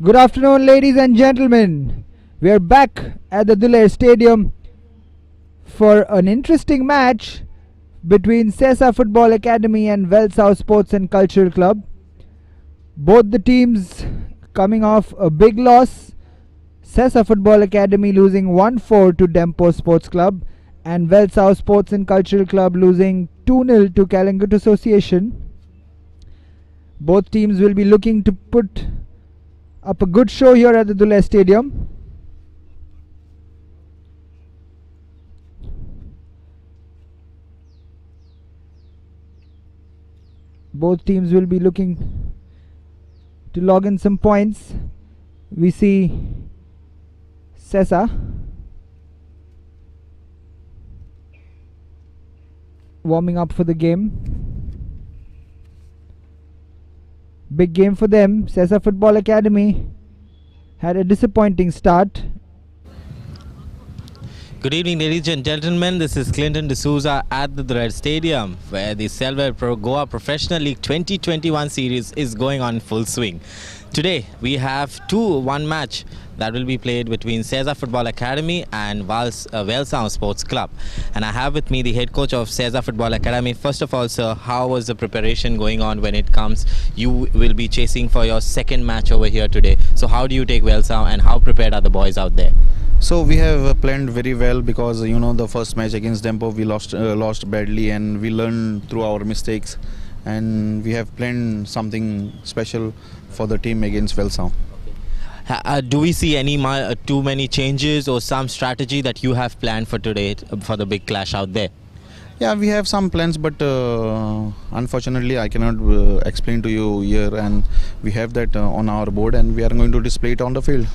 Good afternoon, ladies and gentlemen. We are back at the Duler Stadium for an interesting match between Sesa Football Academy and Velsao Sports and Cultural Club. Both the teams coming off a big loss. Sesa Football Academy losing 1-4 to Dempo Sports Club and Velsao Sports and Cultural Club losing 2-0 to Kalangut Association. Both teams will be looking to put up a good show here at the Duler Stadium. Both teams will be looking to log in some points. We see Sesa warming up for the game. Big game for them. Sesa Football Academy had a disappointing start. Good evening, ladies and gentlemen. This is Clinton D'Souza at the Duler Stadium, where the Selvel Goa Professional League 2021 series is going on full swing. Today, we have one match that will be played between Sesa Football Academy and Velsao Sports Club. And I have with me the head coach of Sesa Football Academy. First of all, sir, how was the preparation going on when it comes? You will be chasing for your second match over here today. So how do you take Velsao and how prepared are the boys out there? So we have planned very well because the first match against Dempo we lost badly, and we learned through our mistakes, and we have planned something special for the team against Velsao. Do we see any too many changes or some strategy that you have planned for today for the big clash out there? Yeah, we have some plans, but unfortunately I cannot explain to you here, and we have that on our board and we are going to display it on the field.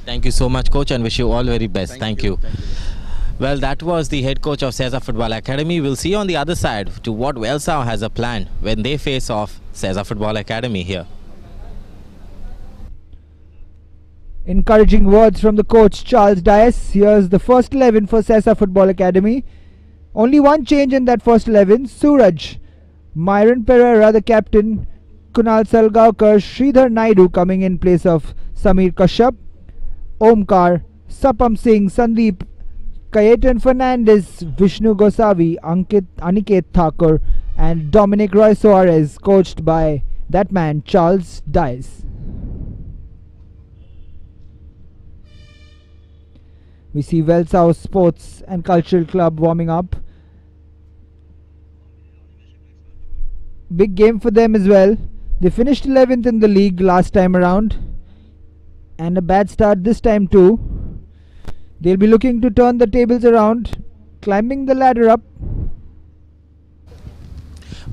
Thank you so much, coach, and wish you all very best. Thank you. Well, that was the head coach of Sesa Football Academy. We'll see on the other side to what Velsao has a plan when they face off Sesa Football Academy here. Encouraging words from the coach Charles Dias. Here's the first 11 for Sesa Football Academy. Only one change in that first 11. Suraj, Myron Pereira the captain, Kunal Salgaonkar, Sridhar Naidu coming in place of Samir Kashyap, Omkar, Sapam Singh, Sandeep, Kayetan Fernandez, Vishnu Gosavi, Aniket Thakur and Dominic Roy Soares, coached by that man Charles Dias. We see Velsao Sports and Cultural Club warming up. Big game for them as well. They finished 11th in the league last time around, and a bad start this time too. They'll be looking to turn the tables around, climbing the ladder up.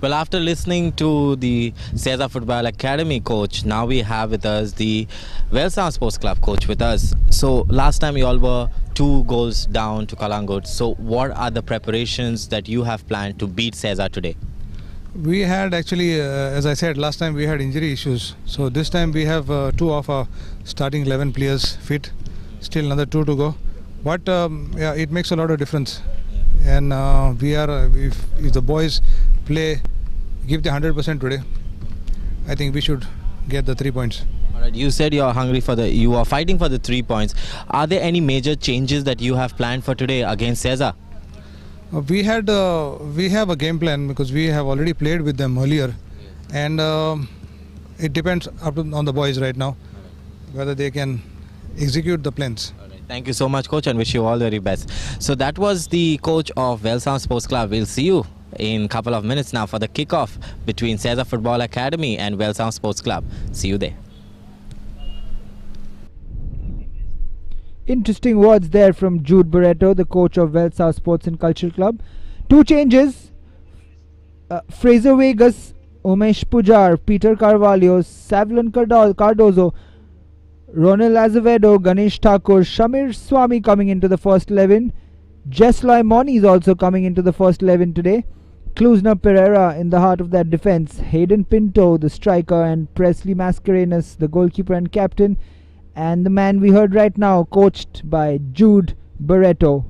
Well, after listening to the Sesa Football Academy coach, now we have with us the Velsao Sports Club coach with us. So last time you all were 2 goals down to Kalangut. So what are the preparations that you have planned to beat Sesa today? We had actually, as I said, last time we had injury issues. So this time we have 2 of our starting 11 players fit. Still another 2 to go. But yeah, it makes a lot of difference. And we are, if the boys play, give the 100% today, I think we should get the 3 points. Alright, you said you are hungry you are fighting for the 3 points. Are there any major changes that you have planned for today against Sesa? We have a game plan because we have already played with them earlier, and it depends on the boys right now whether they can execute the plans. Thank you so much, coach, and wish you all the very best. So that was the coach of Velsao Sports Club. We'll see you in a couple of minutes now for the kickoff between Sesa Football Academy and Velsao Sports Club. See you there. Interesting words there from Jude Barreto, the coach of Velsao Sports and Cultural Club. 2 changes. Fraser Vegas, Umesh Pujar, Peter Carvalho, Savlon Cardozo, Ronald Azevedo, Ganesh Thakur, Shamir Swami coming into the first 11. Jesloy Moni is also coming into the first 11 today. Klusna Pereira in the heart of that defense. Hayden Pinto, the striker, and Presley Mascarenas, the goalkeeper and captain. And the man we heard right now, coached by Jude Barreto.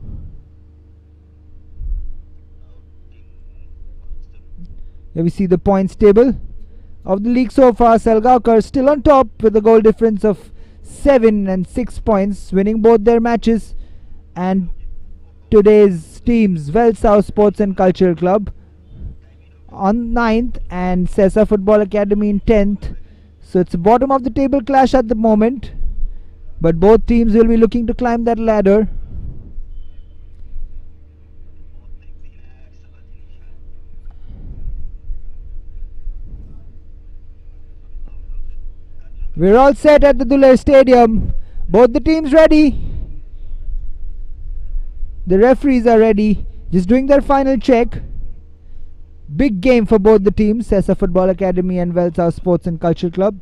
Here we see the points table of the league so far. Salgaonkar still on top with a goal difference of 7 and 6 points, winning both their matches. And today's teams, Velsao Sports and Culture Club on 9th and Sesa Football Academy in 10th. So it's a bottom of the table clash at the moment, but both teams will be looking to climb that ladder. We're all set at the Duler Stadium. Both the teams ready. The referees are ready, just doing their final check. Big game for both the teams, Sesa Football Academy and Velsao Sports and Culture Club.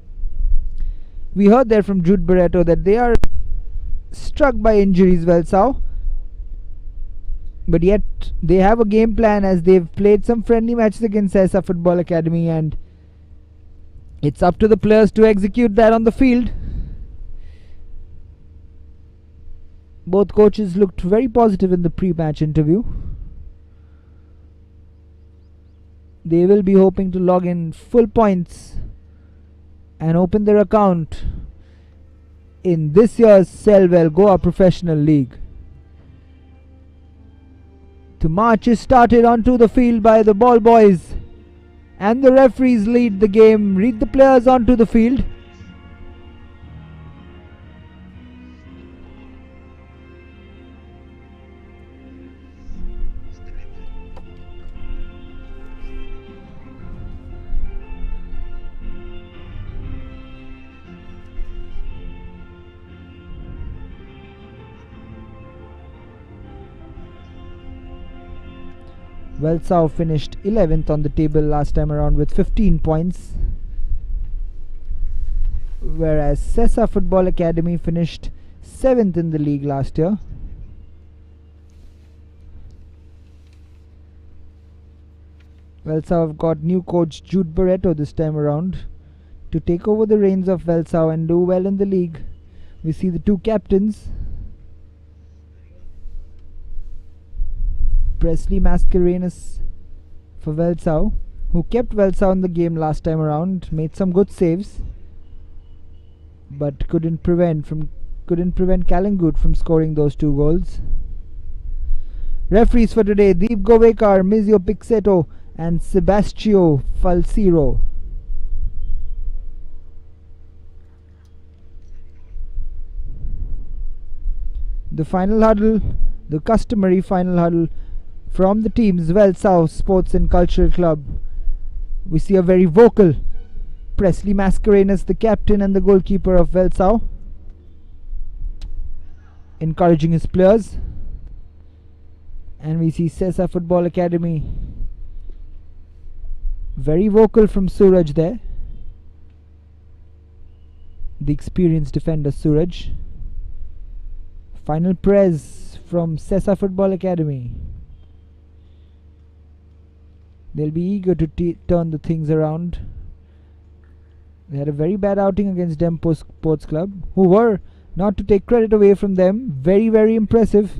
We heard there from Jude Barreto that they are struck by injuries, Velsao. But yet they have a game plan, as they've played some friendly matches against Sesa Football Academy, and it's up to the players to execute that on the field. Both coaches looked very positive in the pre-match interview. They will be hoping to log in full points and open their account in this year's Selvel Goa Professional League. The march is started onto the field by the ball boys, and the referees lead the game, lead the players onto the field. Velsao finished 11th on the table last time around with 15 points, whereas Sesa Football Academy finished 7th in the league last year. Velsao have got new coach Jude Barreto this time around to take over the reins of Velsao and do well in the league. We see the two captains, Presley Mascarenhas for Velsao, who kept Velsao in the game last time around, made some good saves, but couldn't prevent Kalangut from scoring those 2 goals. Referees for today: Deep Govekar, Mizio Pixeto and Sebastio Falsiro. The final huddle, the customary final huddle from the teams Velsao Sports and Culture Club. We see a very vocal Presley Mascarenhas, the captain and the goalkeeper of Velsao, encouraging his players. And we see Sesa Football Academy, very vocal from Suraj there, the experienced defender Suraj. Final press from Sesa Football Academy. They'll be eager to turn the things around. They had a very bad outing against Dempo Sports Club, who were, not to take credit away from them, very, very impressive.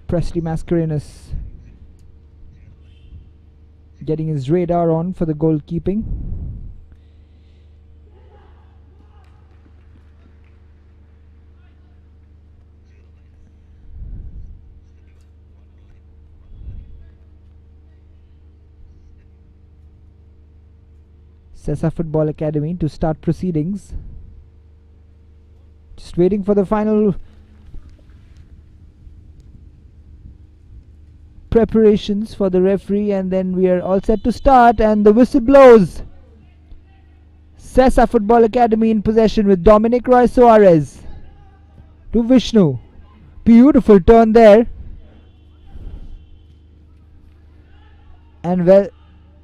Presley Mascarenhas getting his radar on for the goalkeeping. Sesa Football Academy to start proceedings. Just waiting for the final preparations for the referee, and then we are all set to start, and the whistle blows. Sesa Football Academy in possession with Dominic Roy Soares to Vishnu. Beautiful turn there. And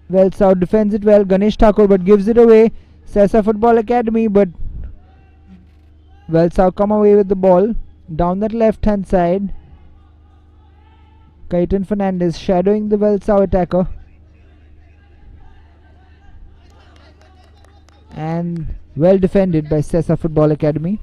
Velsao defends it well, Ganesh Thakur, but gives it away. Sesa Football Academy, but Velsao come away with the ball down that left hand side. Kaitan Fernandez shadowing the Velsao attacker, and well defended by Sesa Football Academy.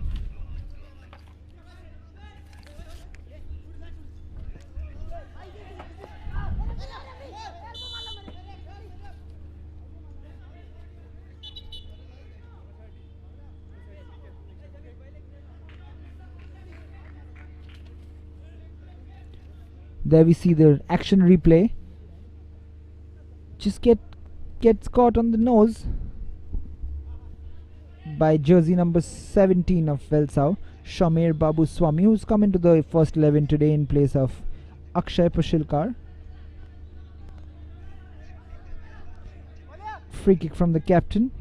There we see the action replay. Just gets caught on the nose by jersey number 17 of Velsao, Shamir Babu Swami, who's come into the first 11 today in place of Akshay Pashilkar. Free kick from the captain.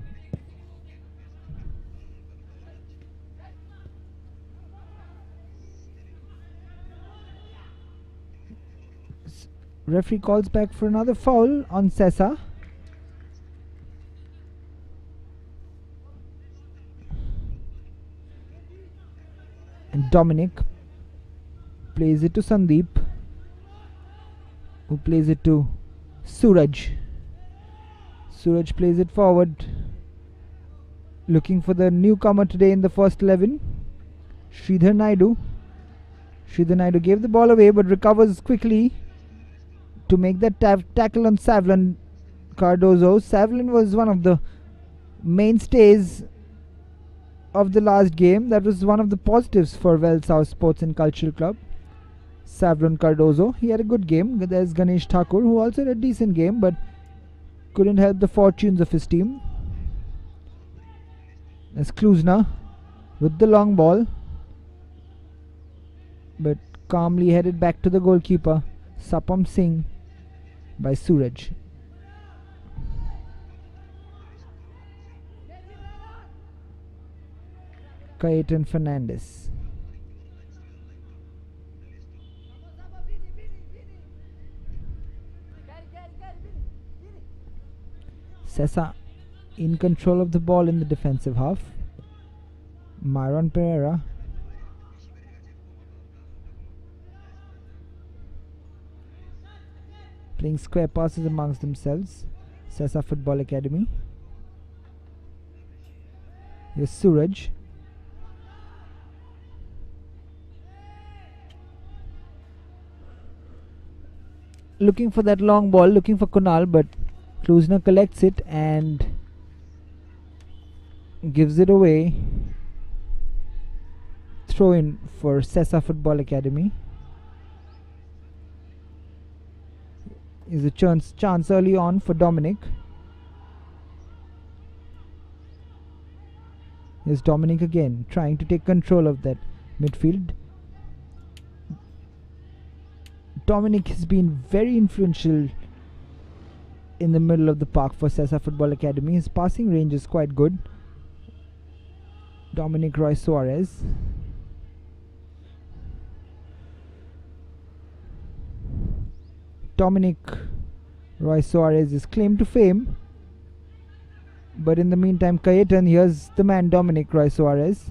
Referee calls back for another foul on Sesa. And Dominic plays it to Sandeep, who plays it to Suraj. Suraj plays it forward, looking for the newcomer today in the first 11, Sridhar Naidu. Sridhar Naidu gave the ball away but recovers quickly to make that tackle on Selvel Cardozo. Selvel was one of the mainstays of the last game. That was one of the positives for Velsao Sports and Cultural Club. Selvel Cardozo, he had a good game. There's Ganesh Thakur, who also had a decent game but couldn't help the fortunes of his team. As Kluzna with the long ball, but calmly headed back to the goalkeeper, Sapam Singh, by Suraj. Kayetan Fernandez. Sesa in control of the ball in the defensive half. Myron Pereira. Playing square passes amongst themselves. Sesa Football Academy. Here's Suraj. Looking for that long ball, looking for Kunal, but Kluzna collects it and gives it away. Throw in for Sesa Football Academy. Is a chance early on for Dominic. Here's Dominic again, trying to take control of that midfield. Dominic has been very influential in the middle of the park for Sesa Football Academy. His passing range is quite good. Dominic Roy Suarez. Dominic Roy Suarez is claimed to fame, but in the meantime, Kayetan, here's the man Dominic Roy Suarez,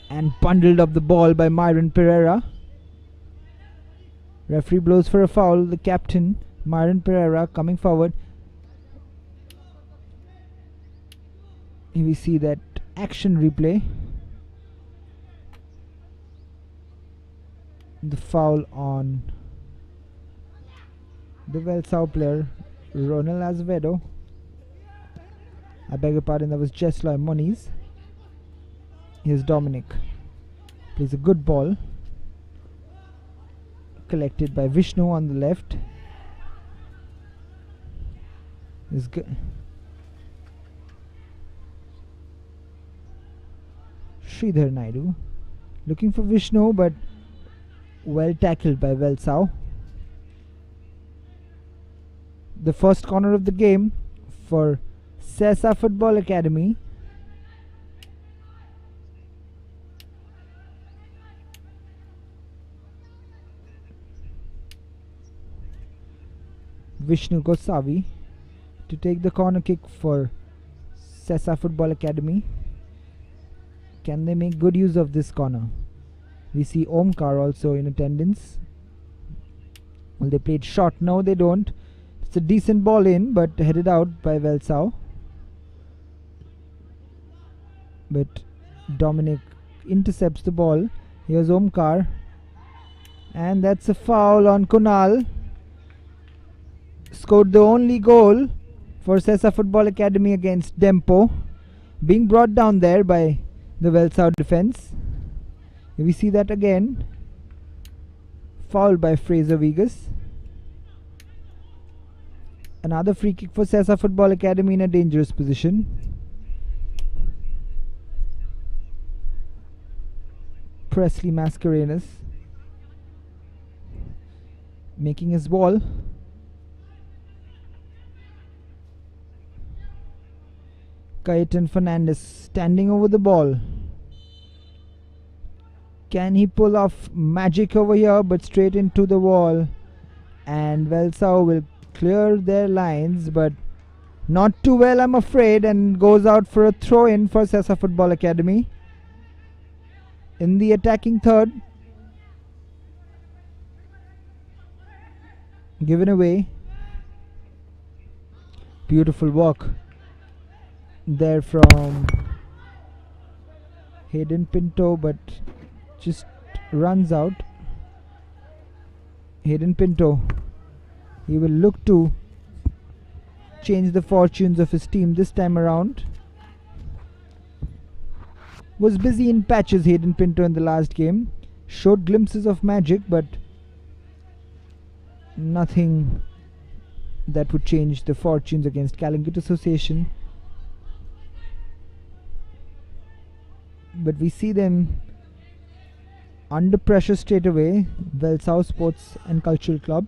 and bundled up the ball by Myron Pereira. Referee blows for a foul. The captain, Myron Pereira, coming forward. Here we see that action replay. The foul on the Velsao player, Ronald Azevedo. I beg your pardon, that was Jesloy Moniz. Here's Dominic. Plays a good ball. Collected by Vishnu on the left. Is Sridhar Naidu looking for Vishnu, but well tackled by Velsao. The first corner of the game for Sesa Football Academy. Vishnu Gosavi to take the corner kick for Sesa Football Academy. Can they make good use of this corner? We see Omkar also in attendance. Well, they played short. No, they don't. It's a decent ball in, but headed out by Velsao. But Dominic intercepts the ball. Here's Omkar. And that's a foul on Kunal. Scored the only goal for Sesa Football Academy against Dempo. Being brought down there by the Velsao defense. We see that again. Fouled by Fraser Vegas. Another free kick for Sesa Football Academy in a dangerous position. Presley Mascarenas making his wall. Cayetan Fernandez standing over the ball. Can he pull off magic over here? But straight into the wall. And Velsao will clear their lines, but not too well, I'm afraid, and goes out for a throw-in for Sesa Football Academy. In the attacking third. Given away. Beautiful walk there from Hayden Pinto, but just runs out. Hayden Pinto, he will look to change the fortunes of his team this time around. Was busy in patches, Hayden Pinto, in the last game. Showed glimpses of magic, but nothing that would change the fortunes against Calicut Association. But we see them under pressure straight away. Velsao Sports and Cultural Club.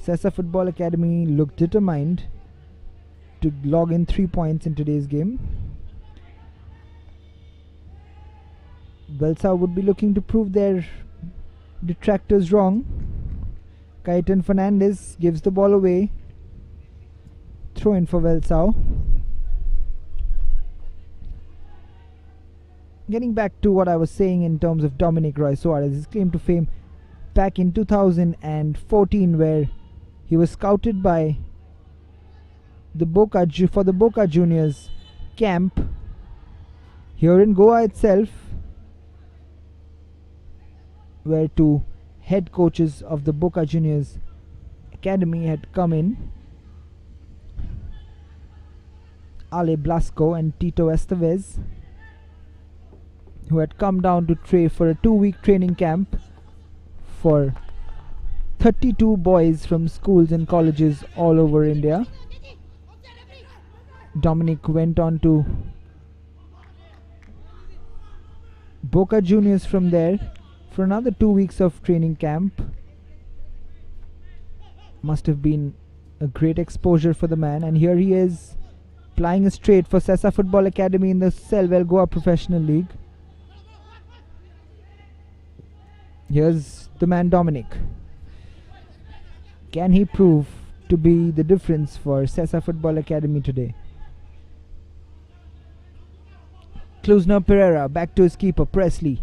Sesa Football Academy looked determined to log in 3 points in today's game. Velsao would be looking to prove their detractors wrong. Cayetan Fernandez gives the ball away. Throw in for Velsao. Getting back to what I was saying in terms of Dominic Roy Suarez, his claim to fame back in 2014, where he was scouted by the Boca Juniors camp here in Goa itself, where two head coaches of the Boca Juniors academy had come in, Ale Blasco and Tito Estevez, who had come down to train for a 2-week training camp for 32 boys from schools and colleges all over India. Dominic went on to Boca Juniors from there for another 2 weeks of training camp. Must have been a great exposure for the man, and here he is plying a straight for Sesa Football Academy in the Selvel Goa Professional League. Here's the man Dominic. Can he prove to be the difference for Sesa Football Academy today? Klusner Pereira back to his keeper Presley.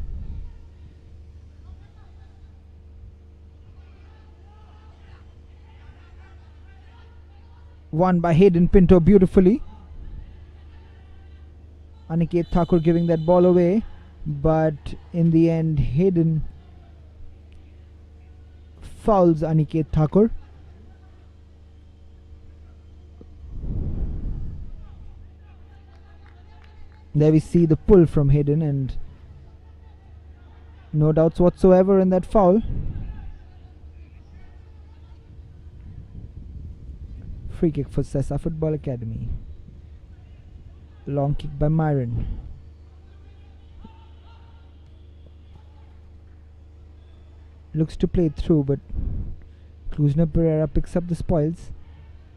Won by Hayden Pinto beautifully. Aniket Thakur giving that ball away, but in the end Hayden fouls Aniket Thakur. There we see the pull from Hayden, and no doubts whatsoever in that foul. Free kick for Sesa Football Academy. Long kick by Myron. Looks to play through, but Klusner Pereira picks up the spoils,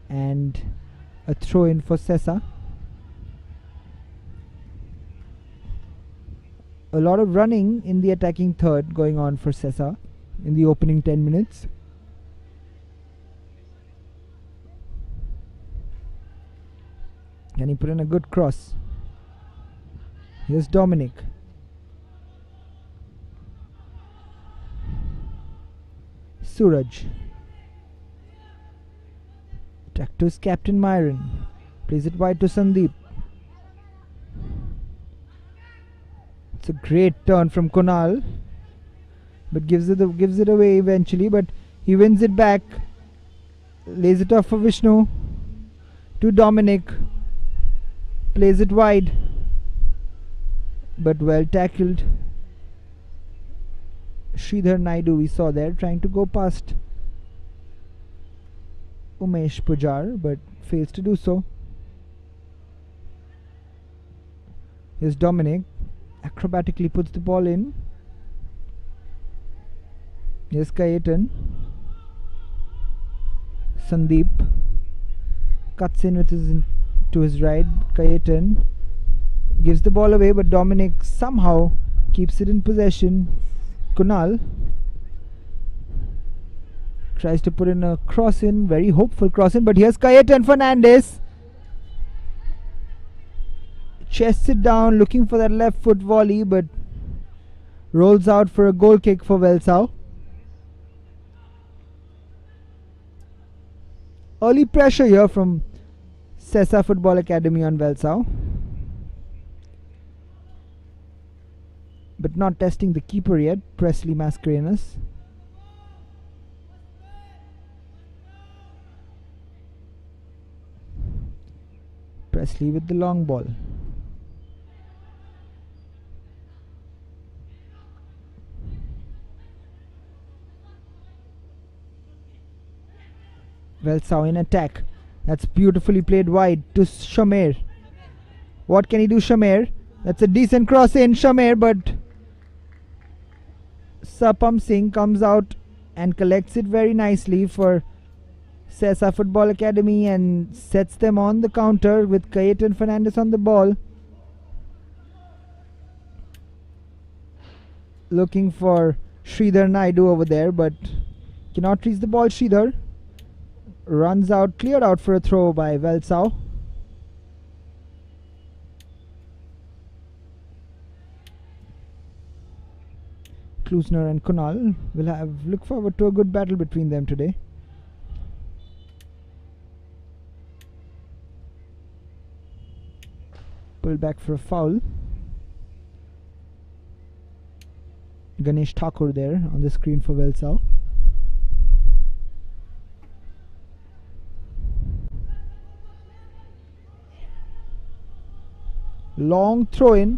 and a throw in for Sesa. A lot of running in the attacking third going on for Sesa in the opening 10 minutes. Can he put in a good cross? Here's Dominic. Suraj. Back to his captain Myron. Plays it wide to Sandeep. It's a great turn from Kunal, but gives it away eventually. But he wins it back. Lays it off for Vishnu to Dominic. Plays it wide, but well tackled. Sridhar Naidu we saw there trying to go past Umesh Pujar but fails to do so. Here's Dominic, acrobatically puts the ball in. Here's Kayetan. Sandeep cuts in with to his right. Kayetan gives the ball away, but Dominic somehow keeps it in possession. Kunal tries to put in a cross in, very hopeful cross in, but here's Kayetan Fernandez. Chests it down, looking for that left foot volley, but rolls out for a goal kick for Velsao. Early pressure here from Sesa Football Academy on Velsao, but not testing the keeper yet, Presley Mascarenhas. Presley with the long ball. Velsao in attack. That's beautifully played wide to Shamer. What can he do, Shamer? That's a decent cross in, Shamer, but Sapam Singh comes out and collects it very nicely for Sesa Football Academy and sets them on the counter with Kayetan Fernandez on the ball. Looking for Sridhar Naidu over there, but cannot reach the ball. Sridhar runs out, cleared out for a throw by Velsao. Klusner and Kunal will look forward to a good battle between them today. Pull back for a foul. Ganesh Thakur there on the screen for Velsao. Long throw in.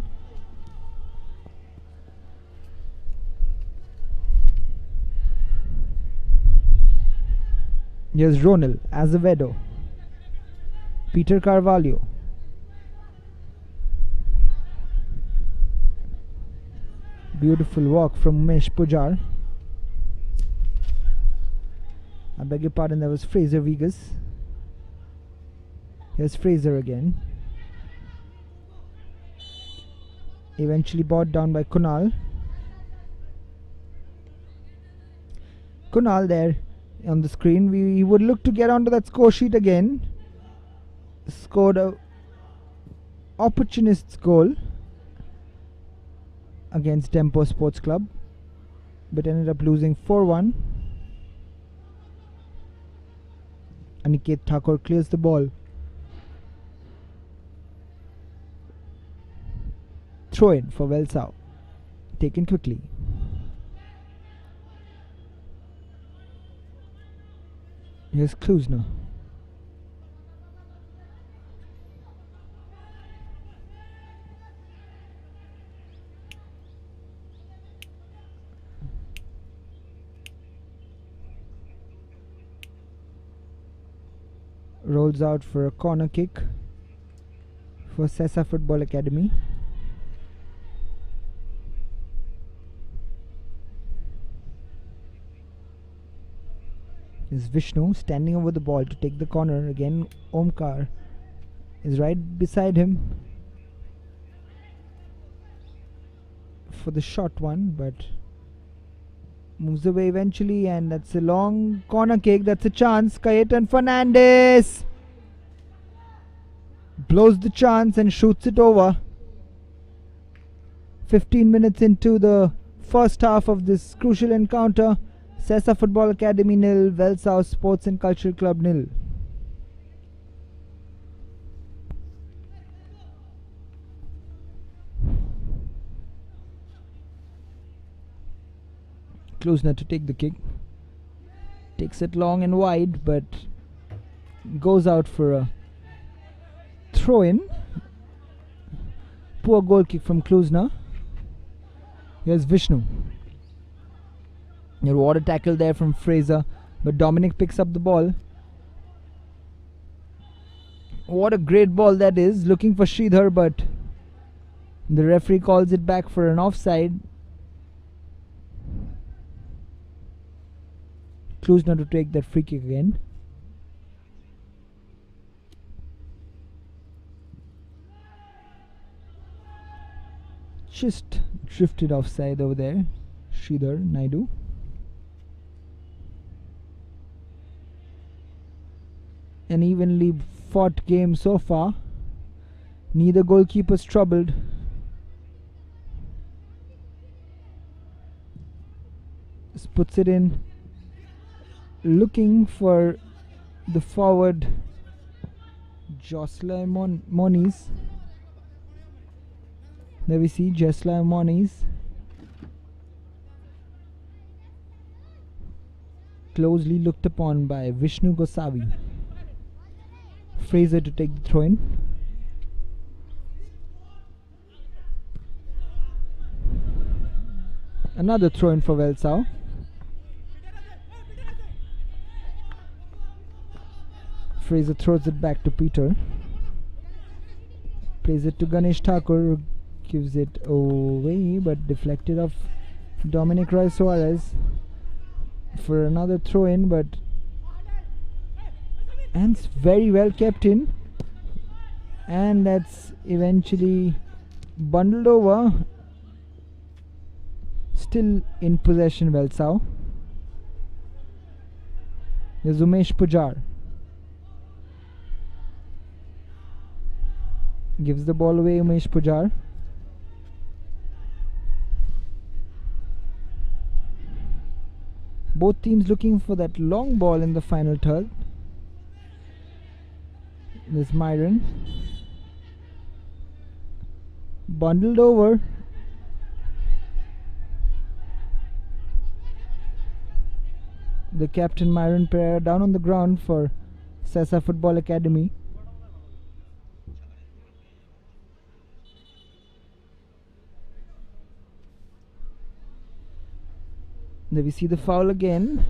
Here's Ronald Azevedo. Peter Carvalho. Beautiful walk from Umesh Pujar. I beg your pardon, that was Fraser Vegas. Here's Fraser again. Eventually brought down by Kunal. Kunal there on the screen. We would look to get onto that score sheet again. Scored a opportunist goal against Tempo Sports Club, but ended up losing 4-1. Aniket Thakur clears the ball. Throw in for Velsao. Taken quickly. Here's Klusner. Rolls out for a corner kick for Sesa Football Academy. Is Vishnu standing over the ball to take the corner. Again, Omkar is right beside him for the short one, but moves away eventually, and that's a long corner kick. That's a chance. Kayetan Fernandez blows the chance and shoots it over. 15 minutes into the first half of this crucial encounter. Sesa Football Academy 0, Velsao Sports and Cultural Club 0. Klusner to take the kick. Takes it long and wide, but goes out for a throw in. Poor goal kick from Klusner. Here's Vishnu. What a tackle there from Fraser, but Dominic picks up the ball. What a great ball that is, looking for Sridhar, but the referee calls it back for an offside. Klusner to take that free kick again. Just drifted offside over there. Sridhar Naidu. An evenly fought game so far. Neither goalkeepers troubled. Just puts it in, looking for the forward Jocelyn Moniz. There we see Jocelyn Moniz. Closely looked upon by Vishnu Gosavi. Fraser to take the throw in. Another throw in for Velsao. Fraser throws it back to Peter. Plays it to Ganesh Thakur. Gives it away, but deflected off Dominic Roy Suarez for another throw in, but and very well kept in, and that's eventually bundled over. Still in possession, Velsao. There's Umesh Pujar. Gives the ball away, Umesh Pujar. Both teams looking for that long ball in the final third. There's Myron. Bundled over. The captain Myron Pereira down on the ground for Sesa Football Academy. There we see the foul again.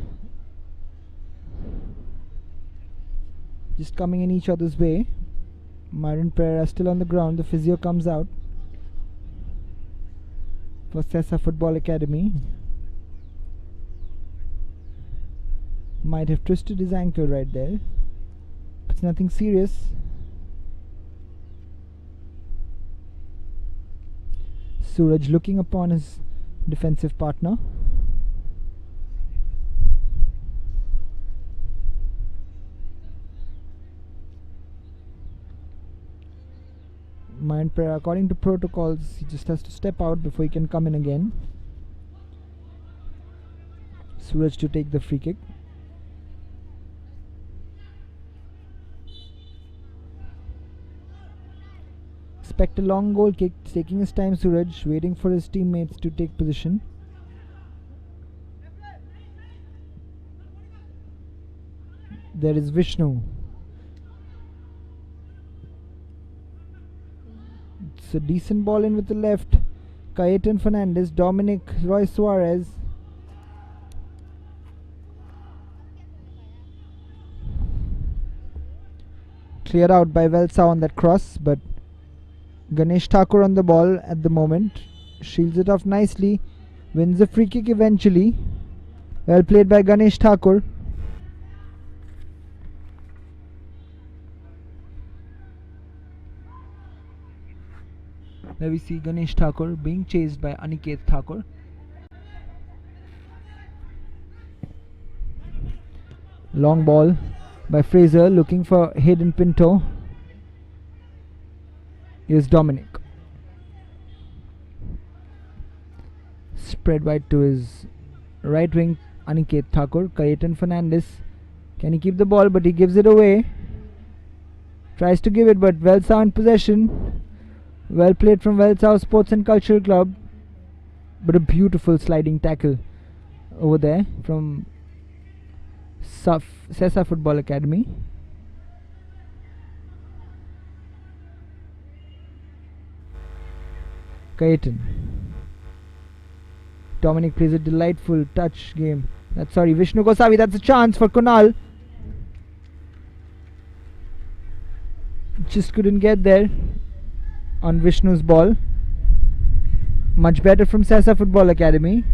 Just coming in each other's way. Myron Pereira still on the ground. The physio comes out for Sesa Football Academy. Might have twisted his ankle right there. It's nothing serious. Suraj looking upon his defensive partner. Myron Pereira, according to protocols, he just has to step out before he can come in again. Suraj to take the free kick. Expect a long goal kick, taking his time. Suraj waiting for his teammates to take position. There is Vishnu. It's a decent ball in with the left. Cayetan Fernandez, Dominic Roy Suarez. Cleared out by Velsao on that cross, but Ganesh Thakur on the ball at the moment. Shields it off nicely. Wins the free kick eventually. Well played by Ganesh Thakur. There we see Ganesh Thakur being chased by Aniket Thakur. Long ball by Fraser, looking for Hayden Pinto. Here's Dominic. Spread wide to his right wing, Aniket Thakur. Cayetan Fernandez. Can he keep the ball? But he gives it away. Tries to give it, but Velsao in possession. Well played from Velsao Sports and Cultural Club. But a beautiful sliding tackle over there from Sesa Football Academy. Cayetan. Dominic plays a delightful touch game. Vishnu Gosavi, that's a chance for Kunal. Just couldn't get there on Vishnu's ball. Much better from Sesa Football Academy.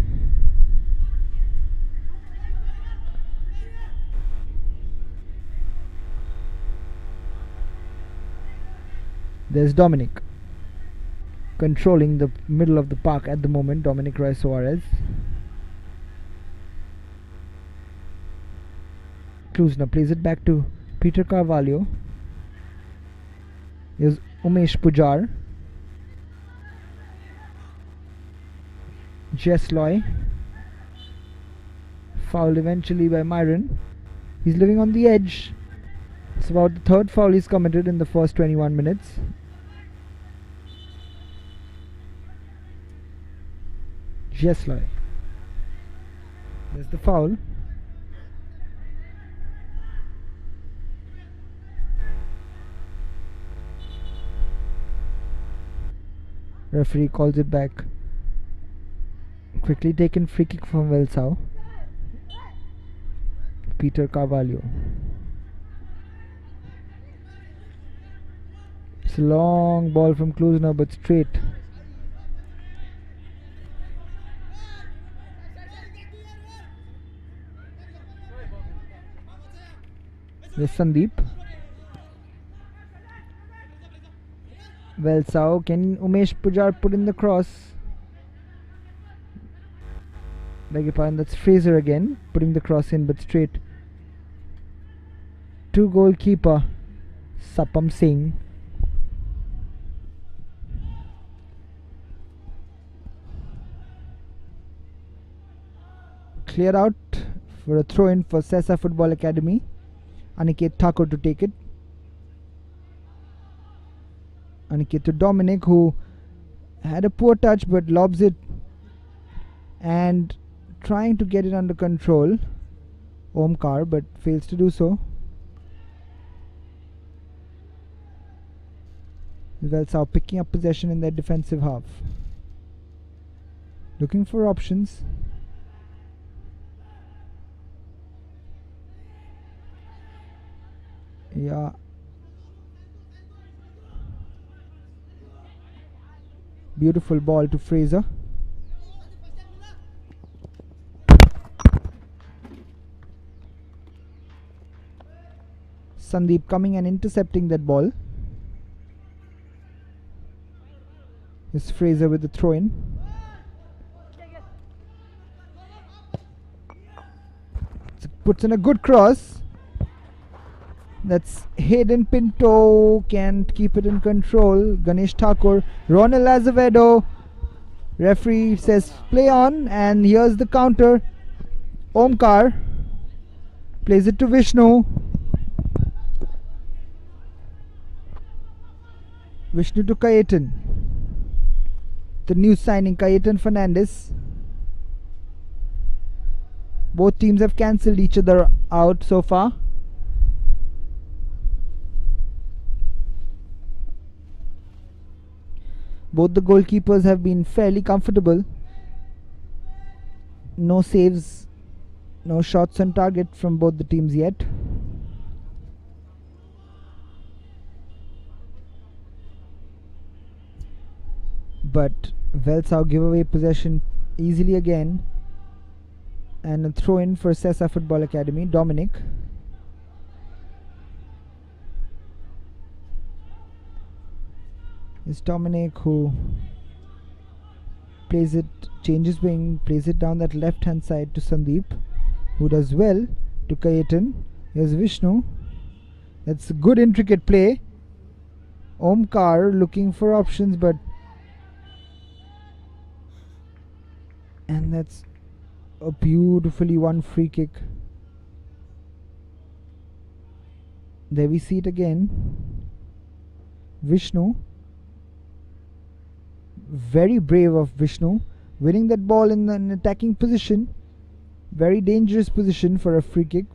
There's Dominic controlling the middle of the park at the moment. Dominic Roy Suarez. Klusner plays it back to Peter Carvalho. Here's Umesh Pujar. Jesloy. Foul eventually by Myron. He's living on the edge. It's about the third foul he's committed in the first 21 minutes. Jesloy. There's the foul. Referee calls it back. Quickly taken free kick from Velsao. Peter Carvalho. It's a long ball from Klusner, but straight. There's Sandeep. Velsao. Can Umesh Pujar put in the cross? Beg your pardon, that's Fraser again putting the cross in, but straight to goalkeeper Sapam Singh. Cleared out for a throw in for Sesa Football Academy. Aniket Thakur to take it. Aniket to Dominic, who had a poor touch but lobs it and trying to get it under control. Omkar, but fails to do so. Velsao picking up possession in their defensive half. Looking for options. Yeah. Beautiful ball to Fraser. Sandeep coming and intercepting that ball. Here's Fraser with the throw in. Puts in a good cross. That's Hayden Pinto, can't keep it in control. Ganesh Thakur, Ronald Azevedo. Referee says play on, and here's the counter. Omkar plays it to Vishnu. Vishnu to Kayetan. The new signing, Kayetan Fernandez. Both teams have cancelled each other out so far. Both the goalkeepers have been fairly comfortable. No saves, no shots on target from both the teams yet. But Velsao give away possession easily again. And a throw in for Sesa Football Academy. Dominic. It's Dominic who plays it, changes wing, plays it down that left hand side to Sandeep, who does well to Kayetan. Here's Vishnu. That's a good intricate play. Omkar looking for options, but and that's a beautifully won free kick. There we see it again. Vishnu. Very brave of Vishnu, winning that ball in an attacking position. Very dangerous position for a free kick.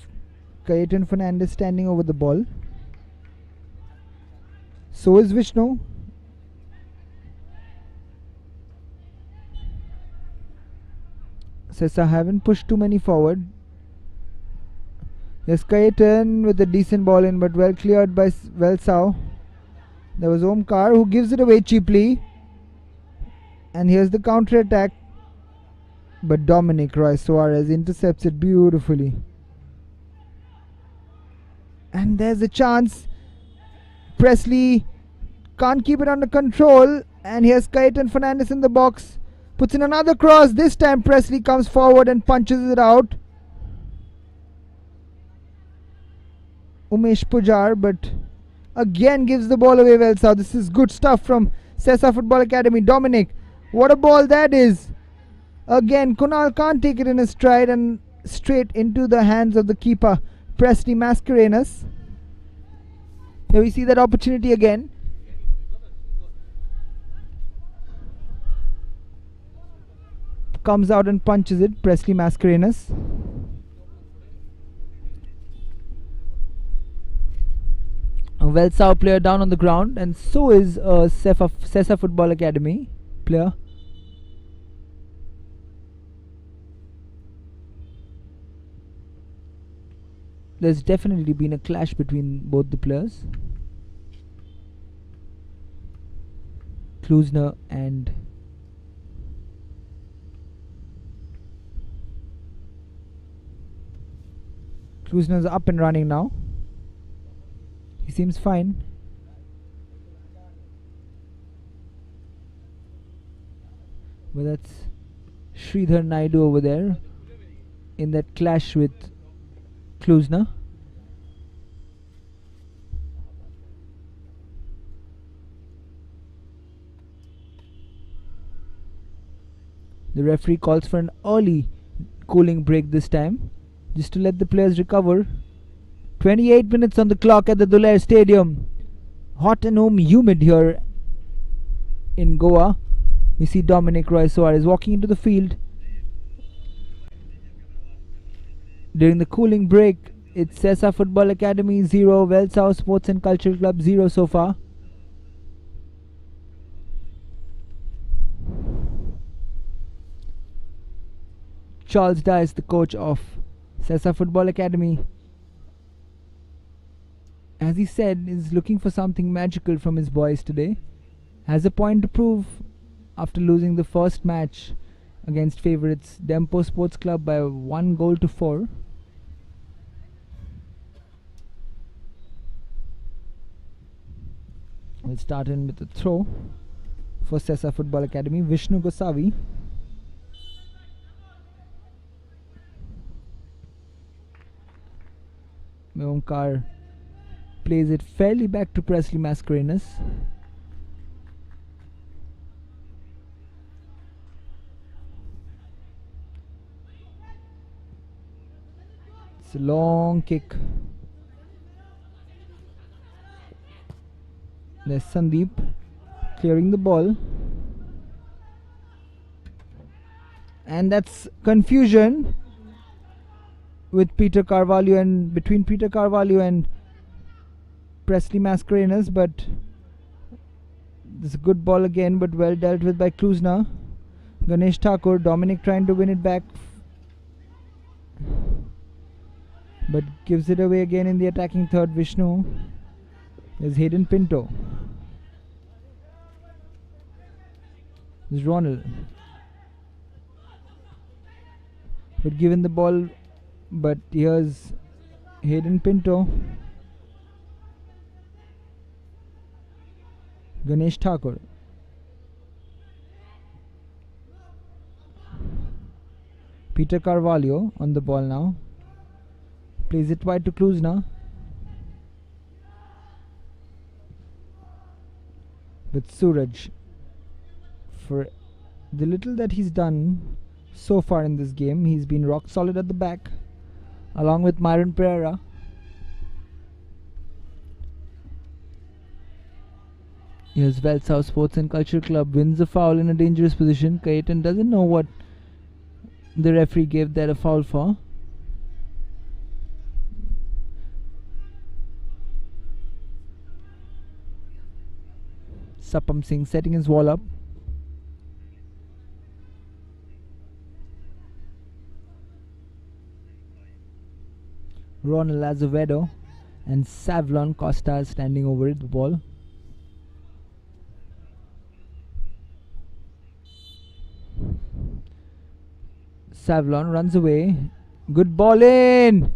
Kayetan Fernandez standing over the ball. So is Vishnu. Sesa haven't pushed too many forward. Yes, Kayetan with a decent ball in, but well cleared by Velsao. There was Omkar who gives it away cheaply. And here's the counter attack. But Dominic Roy Suarez intercepts it beautifully. And there's a chance. Presley can't keep it under control. And here's Kayetan Fernandez in the box. Puts in another cross. This time Presley comes forward and punches it out. Umesh Pujar, but again gives the ball away well. So this is good stuff from Sesa Football Academy. Dominic, what a ball that is. Again, Kunal can't take it in his stride and straight into the hands of the keeper, Presley Mascarenhas. Here we see that opportunity again. Comes out and punches it, Presley Mascarenhas. A Velsao player down on the ground, and so is a Sesa Football Academy player. There's definitely been a clash between both the players. Klusner and Klusner's up and running now. He seems fine. But that's Sridhar Naidu over there in that clash with Klusner. The referee calls for an early cooling break this time, just to let the players recover. 28 minutes on the clock at the Duler Stadium. Hot and humid here in Goa. We see Dominic Roy Suarez walking into the field. During the cooling break, it's Sesa Football Academy 0, Velsao Sports and Cultural Club 0 so far. Charles Dice, the coach of Sesa Football Academy, as he said, is looking for something magical from his boys today. Has a point to prove after losing the first match against favourites Dempo Sports Club by 1-4. We'll start in with a throw for Sesa Football Academy. Vishnu Gosavi. Omkar plays it fairly back to Presley Mascarenhas. It's a long kick. There's Sandeep clearing the ball. And that's confusion with Peter Carvalho and between Peter Carvalho and Presley Mascarenhas, but this is a good ball again, but well dealt with by Klusner. Ganesh Thakur, Dominic trying to win it back, but gives it away again in the attacking third. Vishnu. There's Hayden Pinto. There's Ronald. But given the ball, but here's Hayden Pinto. Ganesh Thakur. Peter Carvalho on the ball now. Plays it wide to Klusner. With Suraj. For the little that he's done so far in this game, he's been rock solid at the back, along with Myron Pereira. Here's Velsao Sports and Culture Club wins a foul in a dangerous position. Kayetan doesn't know what the referee gave that a foul for. Sapam Singh setting his wall up. Ronald Azevedo and Selvel Costa standing over it, the ball. Selvel runs away. Good ball in.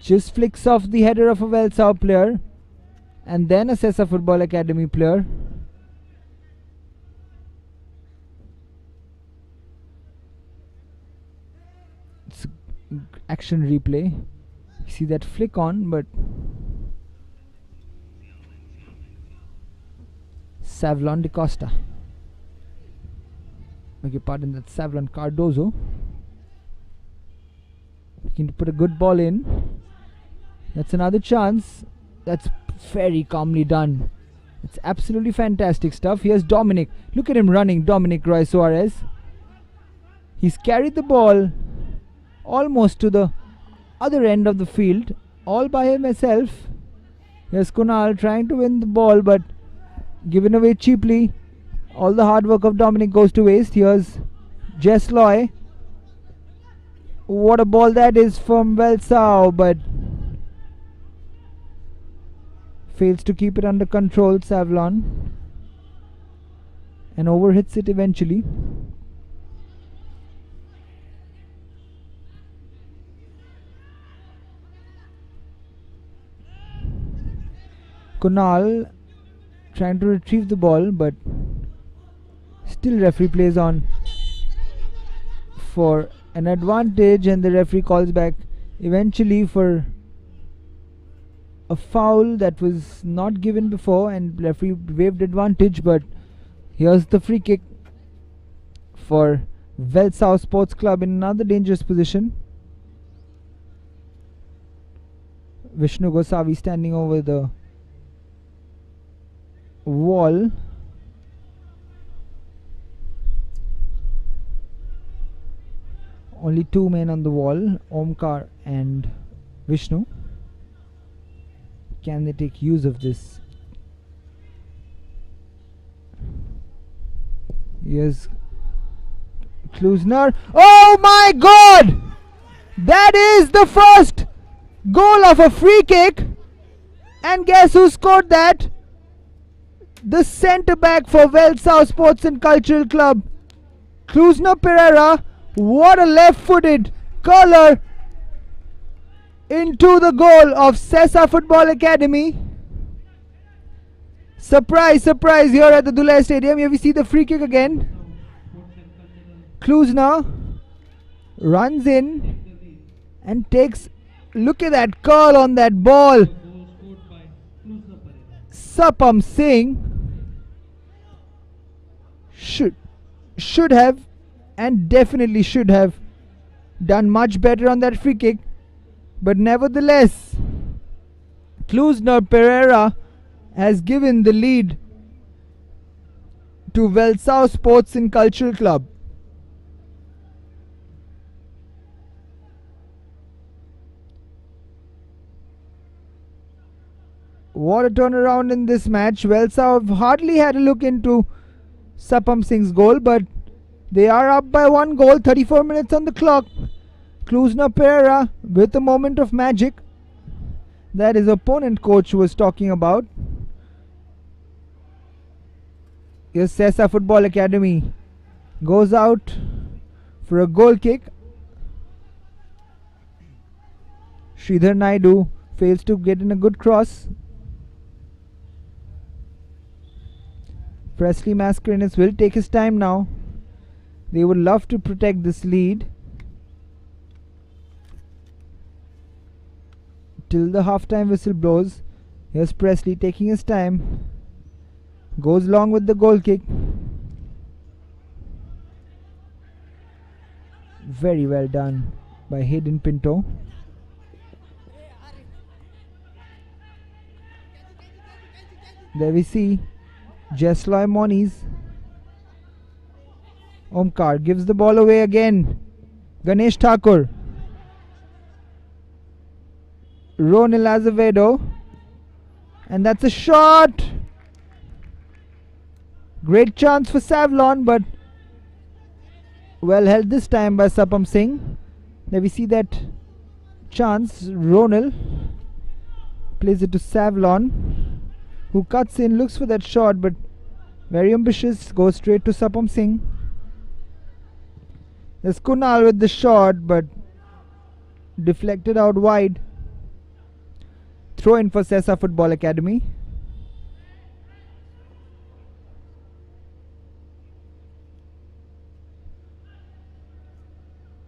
Just flicks off the header of a Velsao player and then a Sesa Football Academy player. It's action replay. You see that flick on, but Selvel de Costa. Okay, pardon, that's Selvel Cardozo. Looking to put a good ball in. That's another chance. That's very calmly done. It's absolutely fantastic stuff. Here's Dominic. Look at him running, Dominic Roy Suarez. He's carried the ball almost to the other end of the field, all by himself. Here's Kunal trying to win the ball, but given away cheaply. All the hard work of Dominic goes to waste. Here's Jess Loy. What a ball that is from Velsao, but fails to keep it under control, Selvel, and overhits it eventually. Kunal trying to retrieve the ball, but still referee plays on for an advantage, and the referee calls back eventually for a foul that was not given before, and referee waved advantage. But here's the free kick for Velsao Sports Club in another dangerous position. Vishnu Gosavi standing over the wall. Only two men on the wall, Omkar and Vishnu. Can they take use of this? Yes, Klusner. Oh my God! That is the first goal of a free kick. And guess who scored that? The centre back for Velsao Sports and Cultural Club, Klusner Pereira. What a left-footed curler into the goal of Sesa Football Academy. Surprise, surprise here at the Duler Stadium. Here we see the free kick again. Klusner runs in and takes, look at that curl on that ball. Sapam Singh should have and definitely should have done much better on that free kick, but nevertheless Klusner Pereira has given the lead to Velsao Sports and Cultural Club. What a turnaround in this match. Velsao have hardly had a look into Sapam Singh's goal, but they are up by 1 goal, 34 minutes on the clock. Klusner Pereira with a moment of magic that his opponent coach was talking about. Yes, Sesa Football Academy goes out for a goal kick. Sridhar Naidu fails to get in a good cross. Presley Mascarenas will take his time now. They would love to protect this lead till the halftime whistle blows. Here's Presley taking his time. Goes long with the goal kick. Very well done by Hayden Pinto. There we see Jesloy Moniz. Omkar gives the ball away again. Ganesh Thakur. Ronil Azevedo. And that's a shot. Great chance for Selvel, but well held this time by Sapam Singh. There we see that chance. Ronald plays it to Savlon, who cuts in, looks for that shot, but very ambitious, goes straight to Sapam Singh. There's Kunal with the shot, but deflected out wide. Throw in for Sesa Football Academy.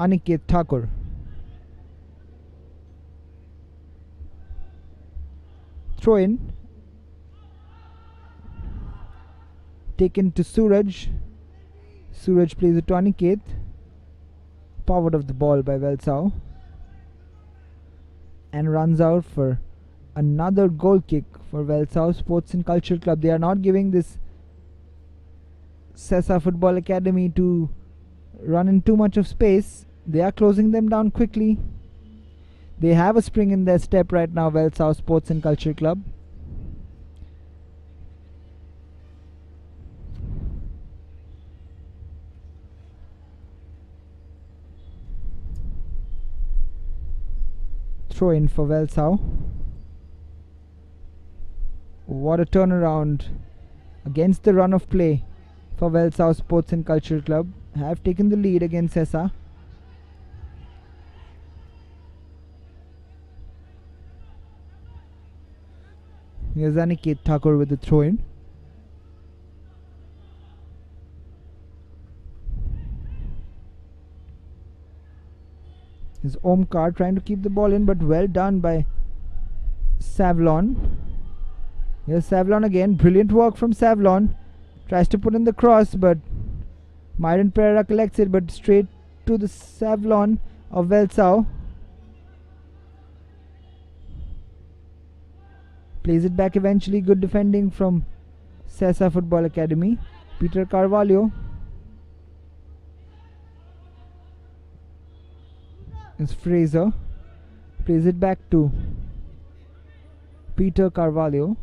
Aniket Thakur. Throw in. Taken to Suraj. Suraj plays it to Aniket. Powered off the ball by Velsao. And runs out for another goal kick for Velsao Sports and Culture Club. They are not giving this Sesa Football Academy to run in too much of space. They are closing them down quickly. They have a spring in their step right now, Velsao Sports and Culture Club. Throw in for Velsao. What a turnaround against the run of play for Velsao Sports and Culture Club. Have taken the lead against Sesa. Here's Aniket Thakur with the throw in. Is Omkar trying to keep the ball in, but well done by Savlon. Here's Savlon again. Brilliant work from Savlon. Tries to put in the cross, but Myron Pereira collects it, but straight to the Savlon of Velsao. Plays it back eventually. Good defending from Sesa Football Academy. Peter Carvalho is Fraser. Plays it back to Peter Carvalho.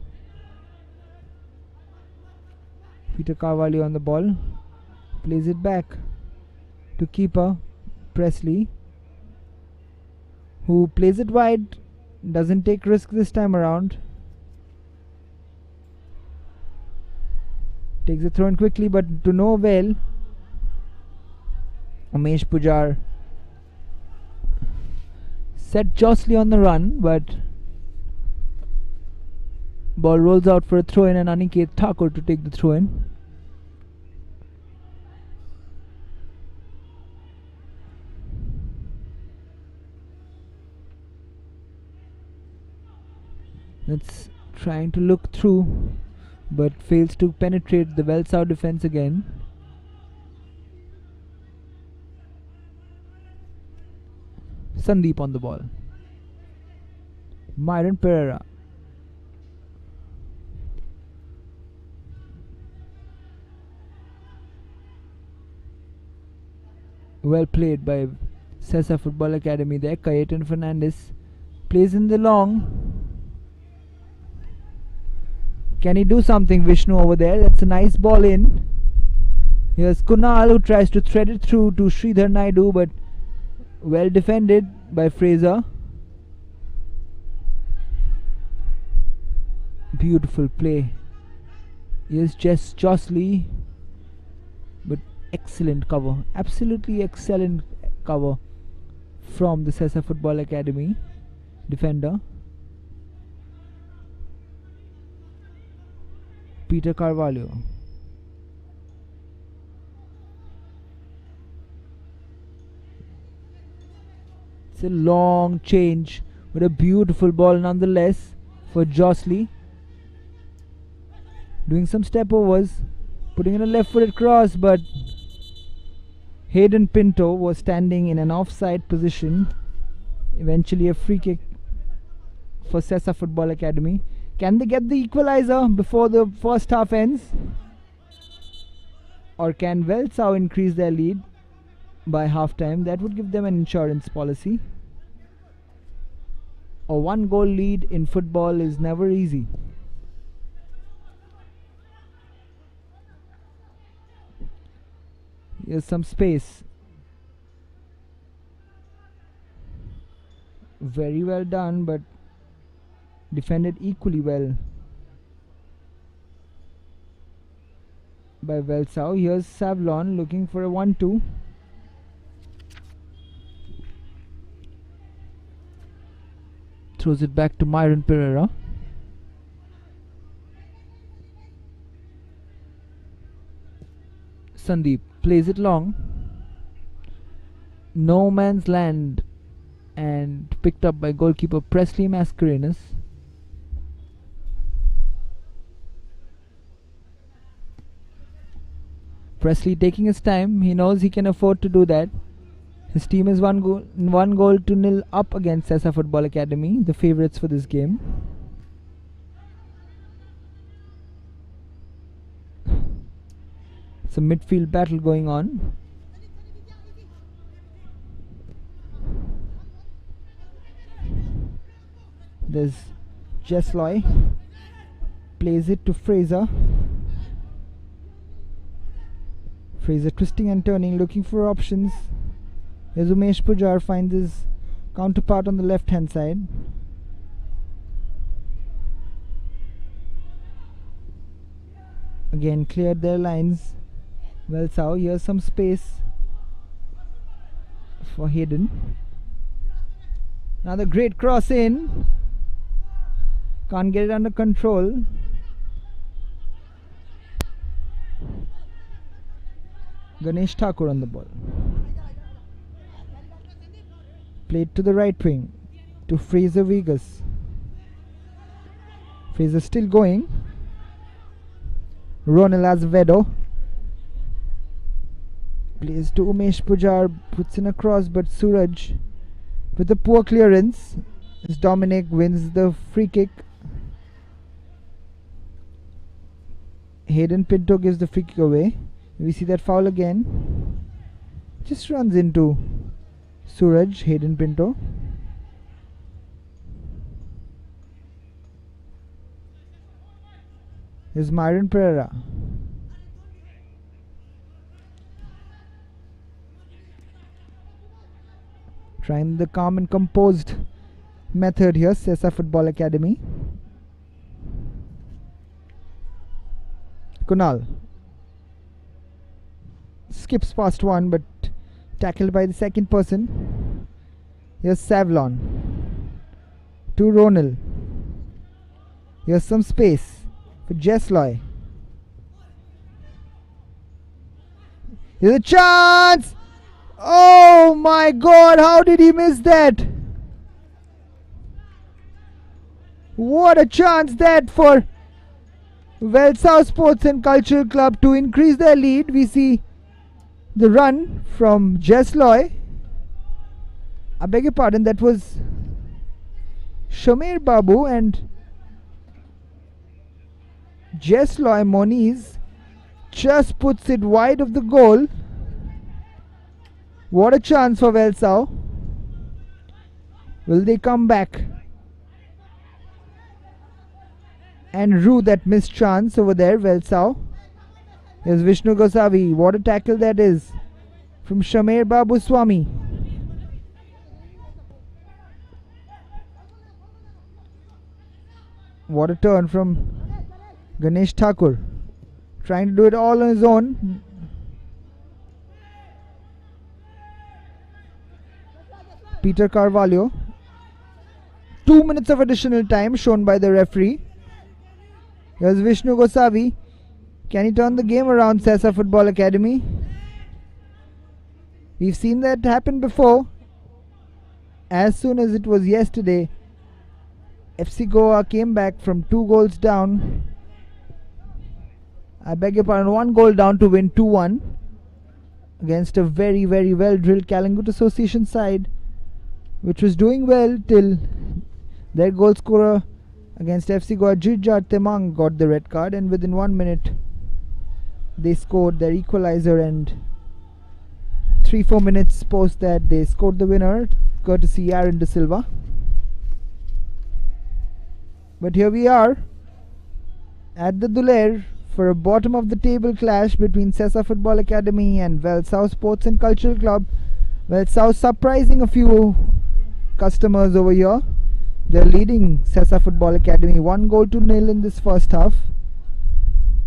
Peter Carvalho on the ball. Plays it back to keeper Presley, who plays it wide. Doesn't take risk this time around. Takes the throw in quickly, but to no avail. Umesh Pujar set Josley on the run, but ball rolls out for a throw in, and Aniket Thakur to take the throw in. It's trying to look through, but fails to penetrate the Velsao defense again. Sandeep on the ball. Myron Pereira. Well played by Sesa Football Academy there. Kayetan Fernandez plays in the long. Can he do something, Vishnu, over there? That's a nice ball in. Here's Kunal, who tries to thread it through to Sridhar Naidu, but well defended by Fraser. Beautiful play. Here's Jess Josley, but excellent cover. Absolutely excellent cover from the Sesa Football Academy defender. Peter Carvalho. It's a long change, but a beautiful ball nonetheless for Josley. Doing some step overs, putting in a left footed cross, but Hayden Pinto was standing in an offside position. Eventually a free kick for Sesa Football Academy. Can they get the equalizer before the first half ends? Or can Velsao increase their lead by half time? That would give them an insurance policy. A 1-goal lead in football is never easy. Here's some space. Very well done, but defended equally well by Velsao. Here's Savlon looking for a 1-2. Throws it back to Myron Pereira. Sandeep plays it long. No man's land, and picked up by goalkeeper Presley Mascarenas. Presley taking his time. He knows he can afford to do that. His team is one goal to nil up against Sesa Football Academy, the favourites for this game. It's a midfield battle going on. There's Jesloy. Plays it to Fraser. Fraser twisting and turning, looking for options. As Umesh Pujar finds his counterpart on the left hand side. Again cleared their lines. Velsao, here's some space for Hayden. Another great cross in. Can't get it under control. Ganesh Thakur on the ball. Played to the right wing to Fraser Vegas. Fraser still going. Ronald Azevedo plays to Umesh Pujar, puts in a cross, but Suraj with a poor clearance as Dominic wins the free kick. Hayden Pinto gives the free kick away. We see that foul again. Just runs into Suraj, Hayden Pinto. Here's Myron Pereira. Trying the calm and composed method here, Sesa Football Academy. Kunal skips past one, but tackled by the second person. Here's Savlon to Ronald. Here's some space for Jesloy. Here's a chance! Oh my god, how did he miss that? What a chance that for Velsao Sports and Cultural Club to increase their lead. We see the run from Jesloy. I beg your pardon, that was Shameer Babu, and Jesloy Moniz just puts it wide of the goal. What a chance for Velsao. Will they come back and rue that missed chance over there, Velsao? Here's Vishnu Gosavi. What a tackle that is from Shameer Babu Swami. What a turn from Ganesh Thakur. Trying to do it all on his own. Peter Carvalho. 2 minutes of additional time shown by the referee. Here's Vishnu Gosavi. Can he turn the game around, Sesa Football Academy? We've seen that happen before. As soon as it was yesterday, FC Goa came back from 2 goals down. I beg your pardon, 1 goal down to win 2-1 against a very, very well drilled Kalangut Association side, which was doing well till their goal scorer against FC Goa, Jirjar Temang, got the red card, and within 1 minute they scored their equalizer, and 3-4 minutes post that they scored the winner, courtesy Aaron De Silva. But here we are at the Duler for a bottom of the table clash between Sesa Football Academy and Velsao Sports and Cultural Club. Velsao surprising a few customers over here. They're leading Sesa Football Academy 1-0 in this first half.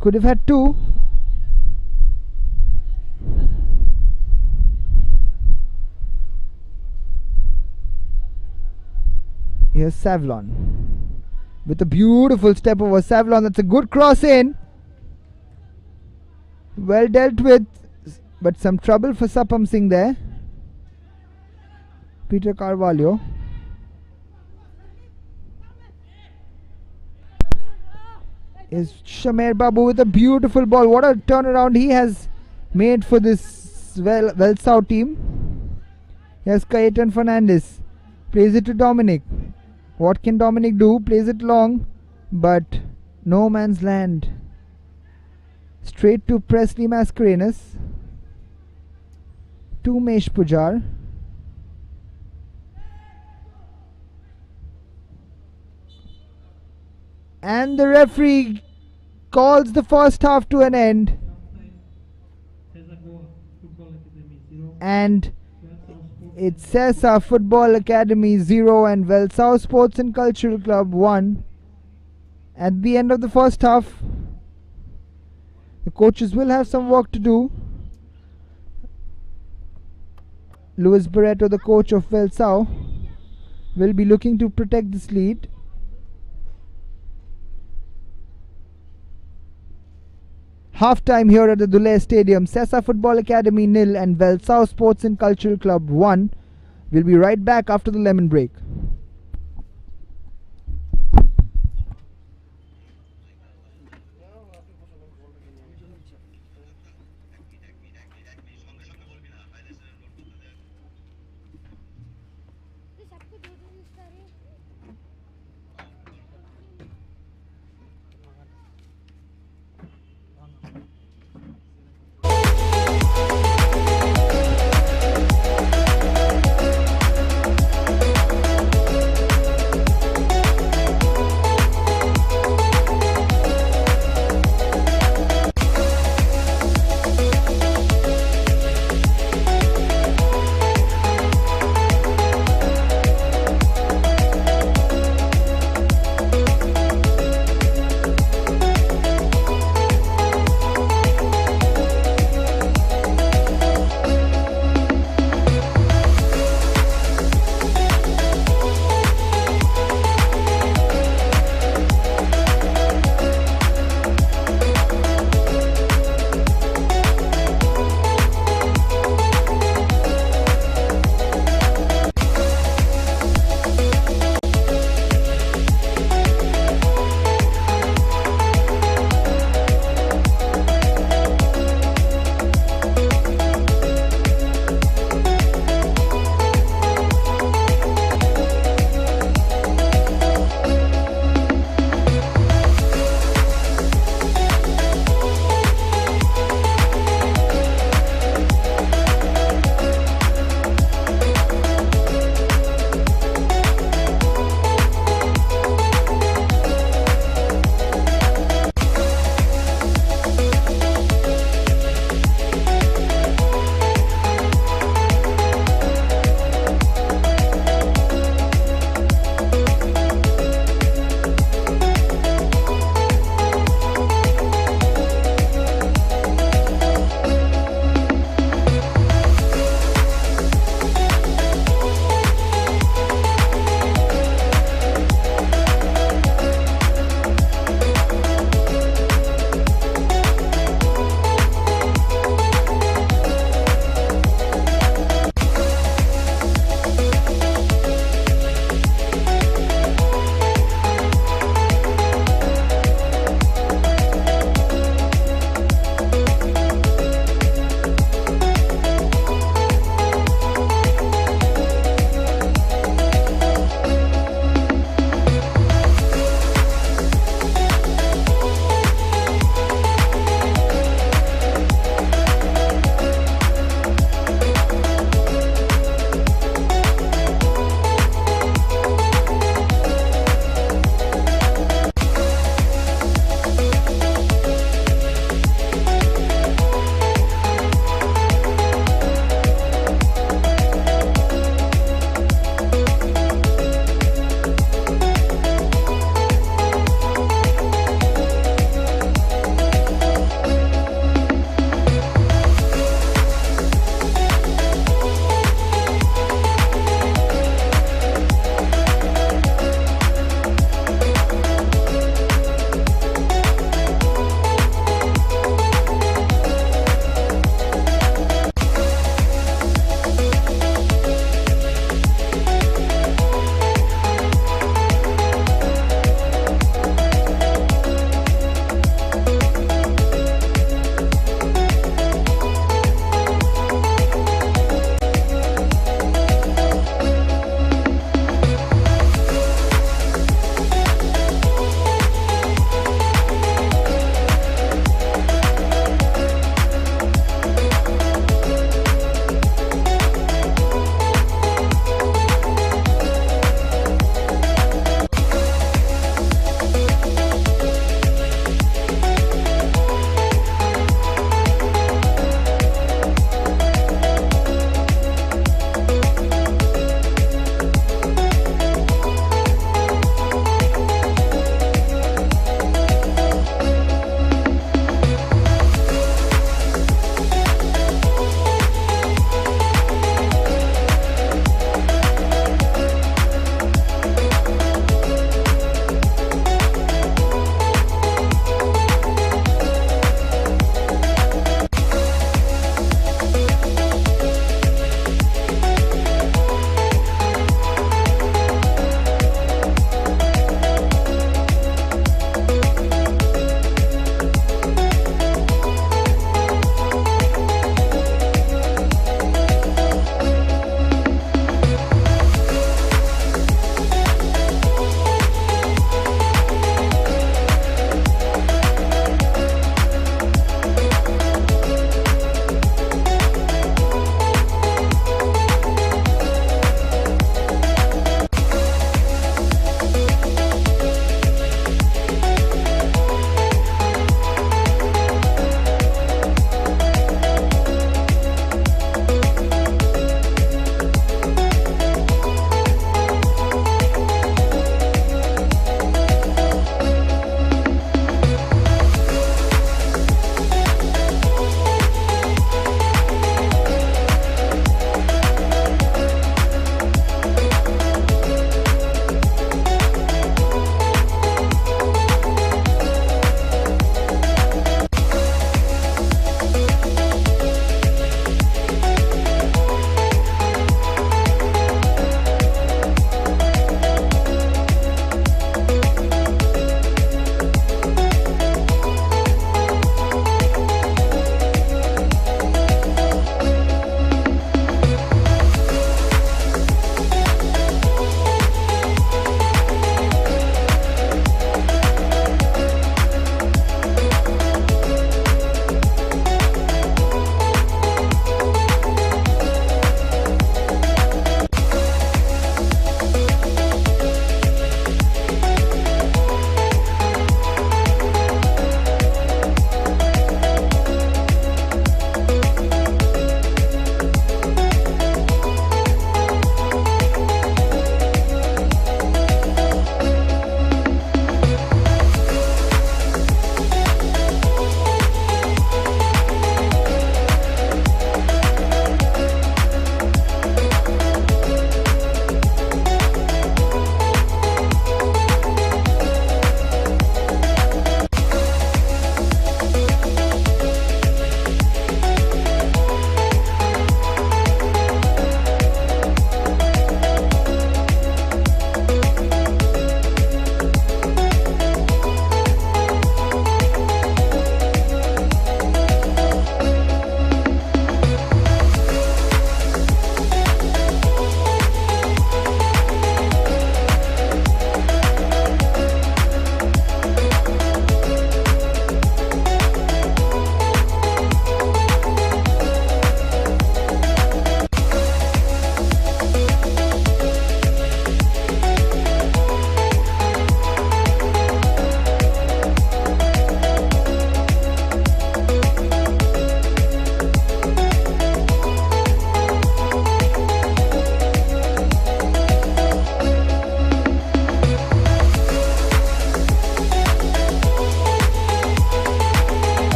Could have had 2. Here's Savlon with a beautiful step over. Savlon, that's a good cross in. Well dealt with, but some trouble for Sapam Singh there. Peter Carvalho. Is Shamer Babu with a beautiful ball. What a turnaround he has made for this Velsao team. Here's Cayetan Fernandez. Plays it to Dominic. What can Dominic do? Plays it long, but no man's land. Straight to Presley Mascarenas. To Mesh Pujar. And the referee calls the first half to an end. And it's Sesa Football Academy 0 and Velsao Sports and Cultural Club 1. At the end of the first half, the coaches will have some work to do. Luis Barreto, the coach of Velsao, will be looking to protect this lead. Half time here at the Duler Stadium. Sesa Football Academy 0 and Velsao Sports and Cultural Club 1. We'll be right back after the lemon break.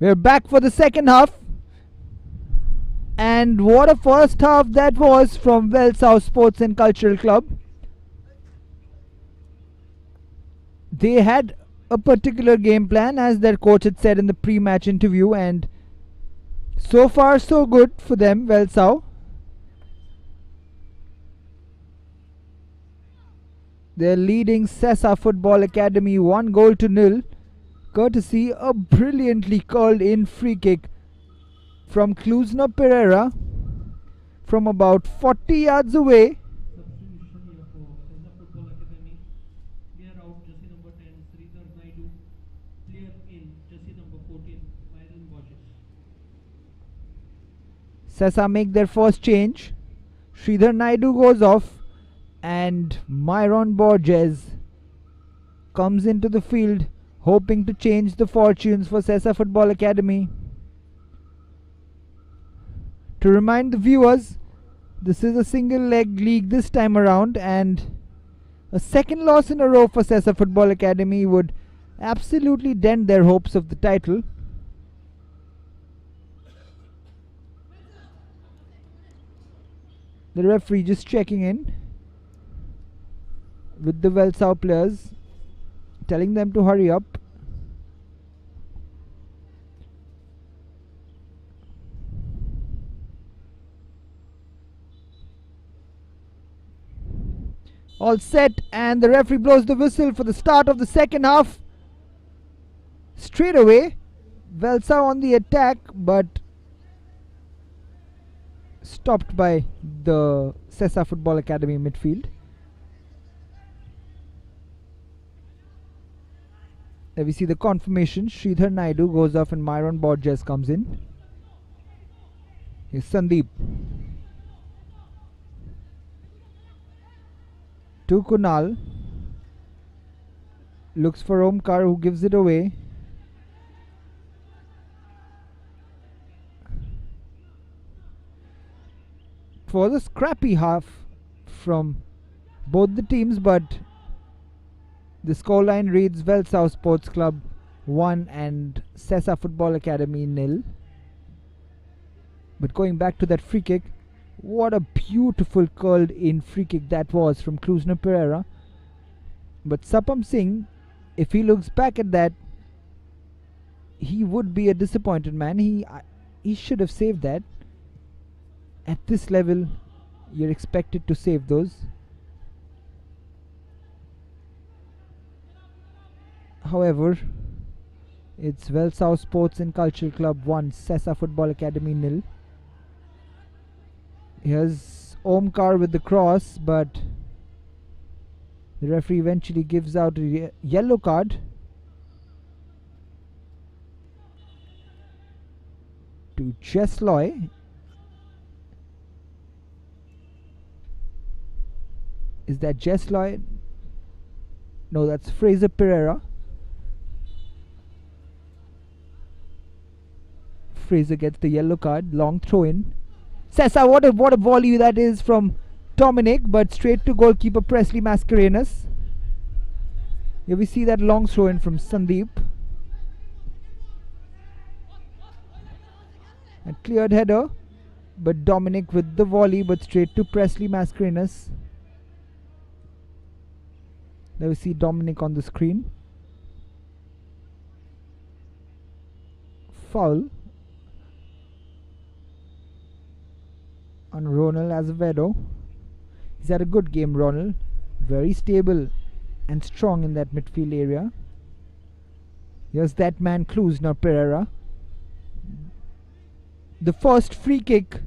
We're back for the second half. And what a first half that was from Velsao Sports and Cultural Club. They had a particular game plan, as their coach had said in the pre-match interview, and so far so good for them, Velsao. They're leading Sesa Football Academy 1-0, courtesy a brilliantly curled in free kick from Klusna Pereira from about 40 yards away. Sesa make their first change. Sridhar Naidu goes off and Myron Borges comes into the field, hoping to change the fortunes for Sesa Football Academy. To remind the viewers, this is a single leg league this time around, and a second loss in a row for Sesa Football Academy would absolutely dent their hopes of the title. The referee just checking in with the Velsao players, telling them to hurry up. All set, and the referee blows the whistle for the start of the second half. Straight away, Velsao on the attack, but stopped by the Sesa Football Academy midfield. There we see the confirmation. Sridhar Naidu goes off and Myron Borges comes in. Here's Sandeep. To Kunal. Looks for Omkar, who gives it away. It was a scrappy half from both the teams, but the scoreline reads Velsao Sports Club 1 and Sesa Football Academy 0. But going back to that free kick, what a beautiful curled in free kick that was from Klusna Pereira. But Sapam Singh, if he looks back at that, he would be a disappointed man. He should have saved that. At this level, you're expected to save those. However, it's Velsao Sports and Cultural Club 1, Sesa Football Academy 0. Here's Omkar with the cross, but the referee eventually gives out a yellow card to Chesloy. Is that Chesloy? No, that's Fraser Pereira. Fraser gets the yellow card. Long throw in. Sesa, what a volley that is from Dominic, but straight to goalkeeper Presley Mascarenas. Here we see that long throw in from Sandeep. A cleared header, but Dominic with the volley, but straight to Presley Mascarenas. There we see Dominic on the screen. Foul on Ronald Azevedo. He's had a good game, Ronald. Very stable and strong in that midfield area. Here's that man, Klusna Pereira. The first free kick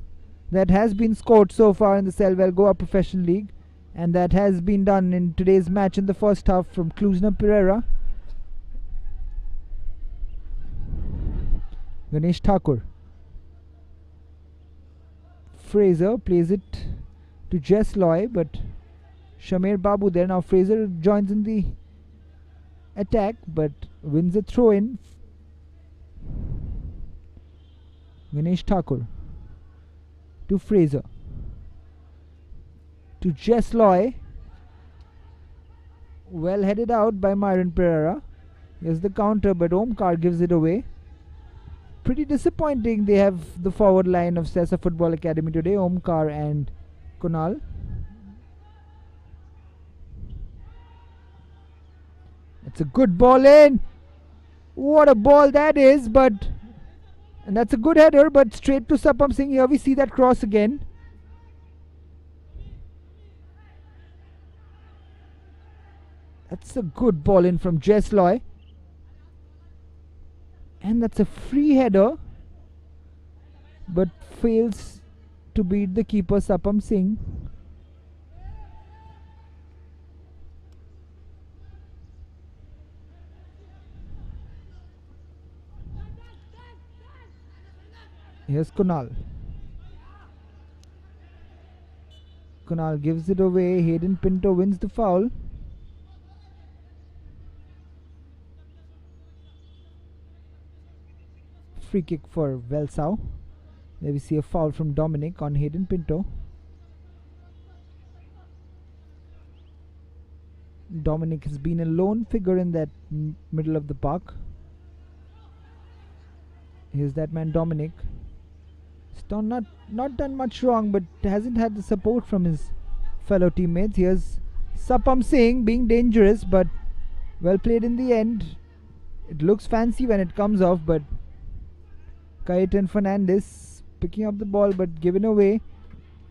that has been scored so far in the Selvel Goa Professional League, and that has been done in today's match in the first half from Klusna Pereira. Ganesh Thakur. Fraser plays it to Jess Loy, but Shamir Babu there. Now Fraser joins in the attack, but wins a throw in. Ganesh Thakur to Fraser to Jess Loy. Well headed out by Myron Pereira. Here's the counter, but Omkar gives it away. pretty disappointing. They have the forward line of Sesa Football Academy today, Omkar and Kunal. It's a good ball in. What a ball that is, and that's a good header, but straight to Sapam Singh. Here we see that cross again. That's a good ball in from Jesloy. And that's a free header, but fails to beat the keeper Sapam Singh. Here's Kunal. Kunal gives it away. Hayden Pinto wins the foul. Free kick for Velsao. There we see a foul from Dominic on Hayden Pinto. Dominic has been a lone figure in that middle of the park. Here's that man Dominic. Not done much wrong, but hasn't had the support from his fellow teammates. Here's Sapam Singh being dangerous, but well played in the end. It looks fancy when it comes off, but Cayetan Fernandez picking up the ball but given away.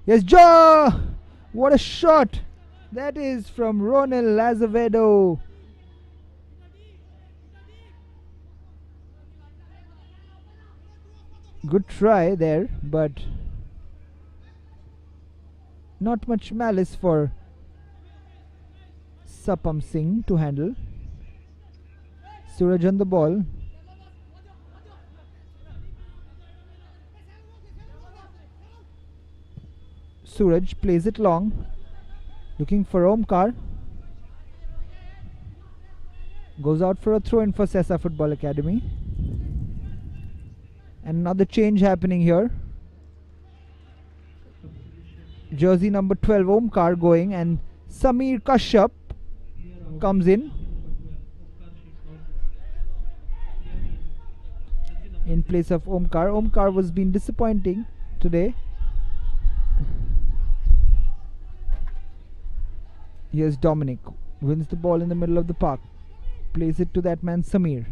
Yes, Joe! What a shot! That is from Ronel Azevedo. Good try there, but not much malice for Sapam Singh to handle. Suraj on the ball. Suraj plays it long, looking for Omkar. Goes out for a throw in for Sesa Football Academy. And another change happening here. Jersey number 12 Omkar going, and Samir Kashyap comes in place of Omkar. Omkar was been disappointing today. Here's Dominic, wins the ball in the middle of the park, plays it to that man Samir,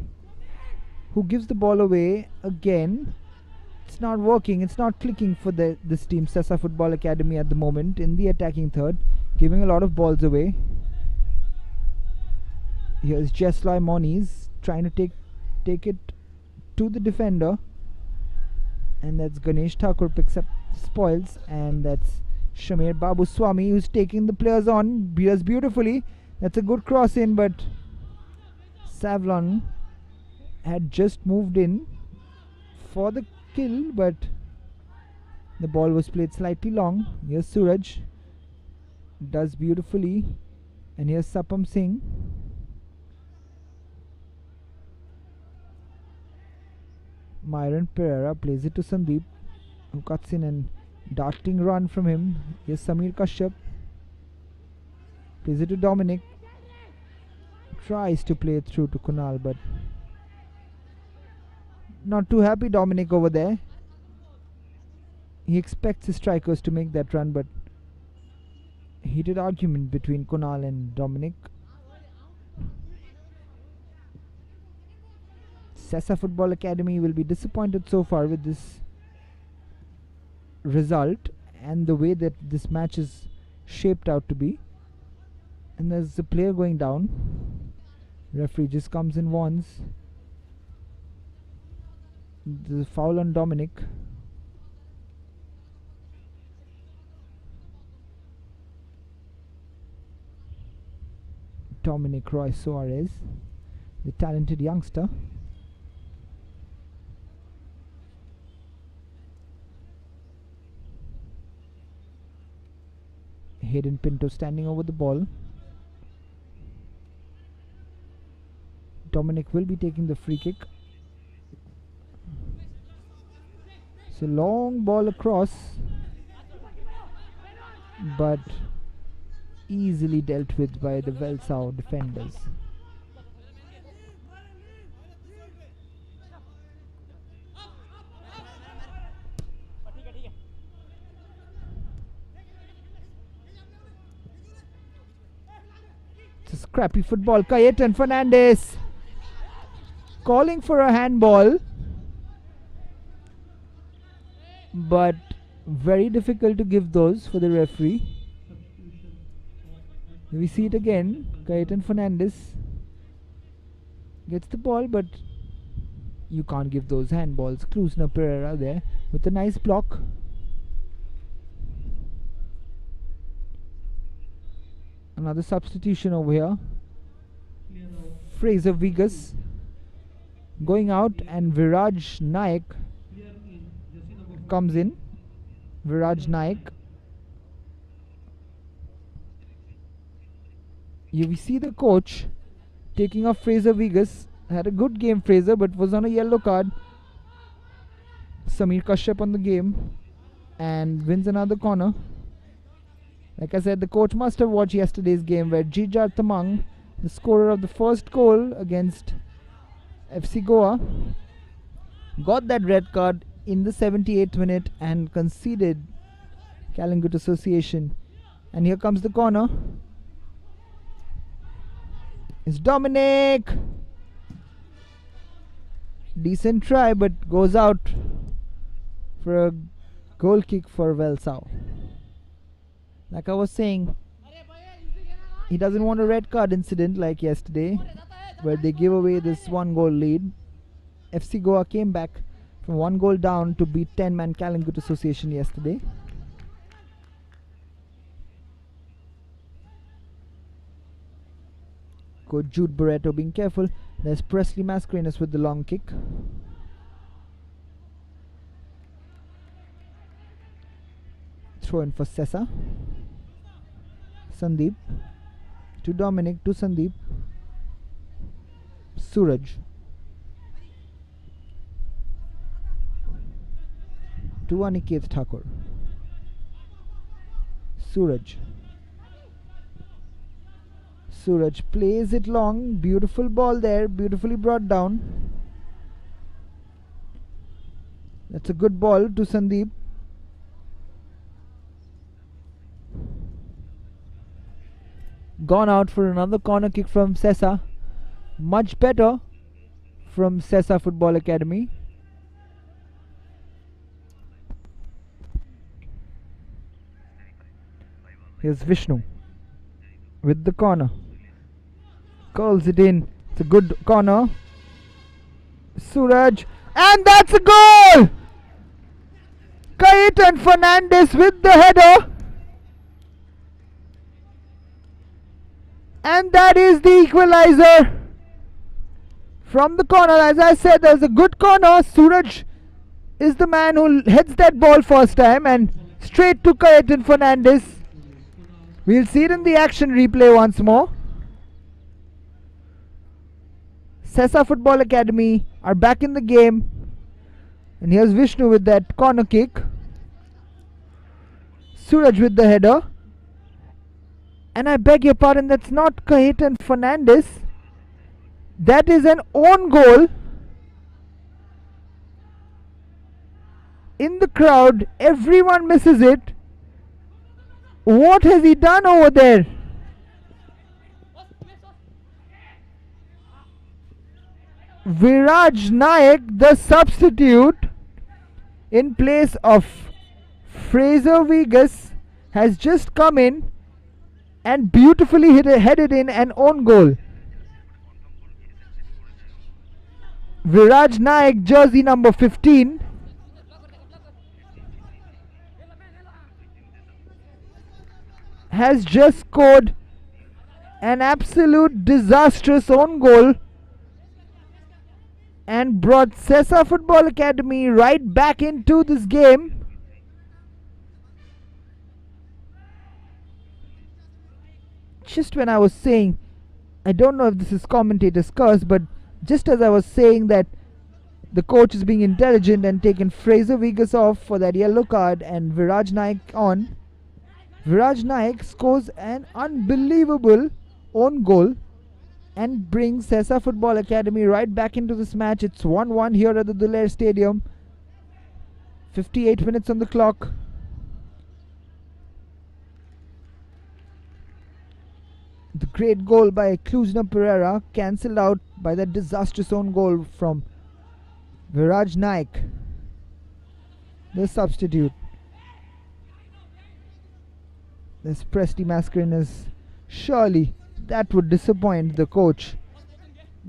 who gives the ball away again. It's not working, it's not clicking for this team, Sesa Football Academy, at the moment in the attacking third, giving a lot of balls away. Here's Jesloy Moniz trying to take it to the defender, and that's Ganesh Thakur picks up spoils, and that's Shamir Babu Swami who's taking the players on. Does beautifully. That's a good cross in, but Savlon had just moved in for the kill, but the ball was played slightly long. Here's Suraj, does beautifully, and here's Sapam Singh. Myron Pereira plays it to Sandeep, who cuts in, and darting run from him. Here's Samir Kashyap, plays it to Dominic, tries to play it through to Kunal, but not too happy Dominic over there. He expects his strikers to make that run, but heated argument between Kunal and Dominic. Sesa Football Academy will be disappointed so far with this result and the way that this match is shaped out to be. And there's a player going down. Referee just comes and warns. The foul on Dominic. Dominic Roy Suarez, the talented youngster. Hayden Pinto standing over the ball. Dominic will be taking the free kick. It's a long ball across, but easily dealt with by the Velsao defenders. Scrappy football. Cayetan Fernandez calling for a handball, but very difficult to give those for the referee. We see it again. Cayetan Fernandez gets the ball, but you can't give those handballs. Krusna Pereira there with a nice block. Another substitution over here. Fraser Vigas going out, and Viraj Naik comes in. Viraj Naik. You see the coach taking off Fraser Vigas. Had a good game, Fraser, but was on a yellow card. Samir Kashyap on the game and wins another corner. Like I said, the coach must have watched yesterday's game where Jijar Tamang, the scorer of the first goal against FC Goa, got that red card in the 78th minute and conceded Kalingut Association. And here comes the corner. It's Dominic. Decent try, but goes out for a goal kick for Velsao. Like I was saying, he doesn't want a red card incident like yesterday, where they give away this 1-goal lead. FC Goa came back from 1 goal down to beat 10-man Kalingut Association yesterday. Coach Jude Barreto being careful. There's Presley Mascarenas with the long kick. Throw in for Sesa. Sandeep. To Dominic, to Sandeep. Suraj. To Aniket Thakur. Suraj. Suraj plays it long. Beautiful ball there. Beautifully brought down. That's a good ball to Sandeep. Gone out for another corner kick from Sesa. Much better from Sesa Football Academy. Here's Vishnu with the corner. Curls it in. It's a good corner. Suraj. And that's a goal! Cayetan Fernandez with the header. And that is the equalizer from the corner. As I said, there's a good corner. Suraj is the man who heads that ball first time and straight to Cayetan Fernandez. We'll see it in the action replay once more. Sesa Football Academy are back in the game. And here's Vishnu with that corner kick. Suraj with the header. And I beg your pardon, that's not Cayetan Fernandez. That is an own goal. In the crowd, everyone misses it. What has he done over there? Viraj Naik, the substitute in place of Fraser Vigas, has just come in and beautifully headed in an own goal. Viraj Naik, jersey number 15. Has just scored an absolute disastrous own goal and brought Sesa Football Academy right back into this game. Just when I was saying, I don't know if this is commentator's curse, but just as I was saying that the coach is being intelligent and taken Fraser Vigas off for that yellow card and Viraj Naik on, Viraj Naik scores an unbelievable own goal and brings Sesa Football Academy right back into this match. It's 1-1 here at the Duler Stadium. 58 minutes on the clock. The great goal by Kluzna Pereira cancelled out by that disastrous own goal from Viraj Naik, the substitute. This Presti Mascarenas, surely that would disappoint the coach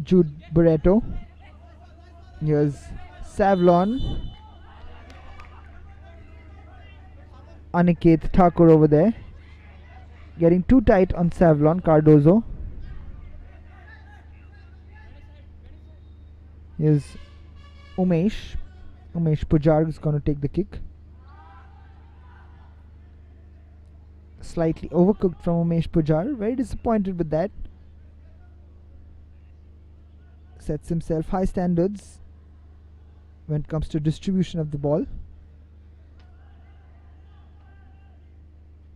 Jude Barreto. Here's Savlon. Aniket Thakur over there, getting too tight on Savlon Cardozo. Here's Umesh Pujar is going to take the kick. Slightly overcooked from Umesh Pujar. Very disappointed with that. Sets himself high standards when it comes to distribution of the ball.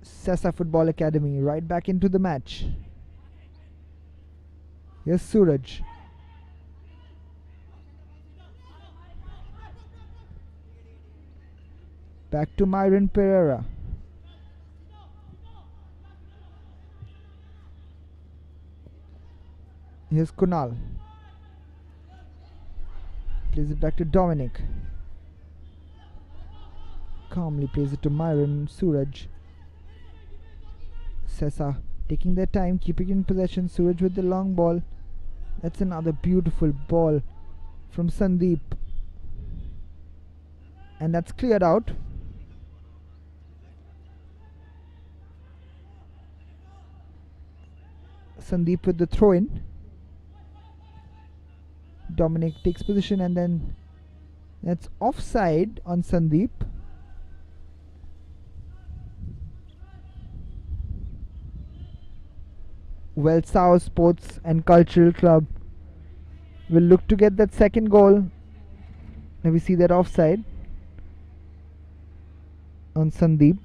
Sesa Football Academy right back into the match. Here's Suraj. Back to Myron Pereira. Here's Kunal. Plays it back to Dominic. Calmly plays it to Myron. Suraj. Sesa taking their time, keeping in possession. Suraj with the long ball. That's another beautiful ball from Sandeep. And that's cleared out. Sandeep with the throw in. Dominic takes position and then that's offside on Sandeep. Velsao Sports and Cultural Club will look to get that second goal. Now we see that offside on Sandeep.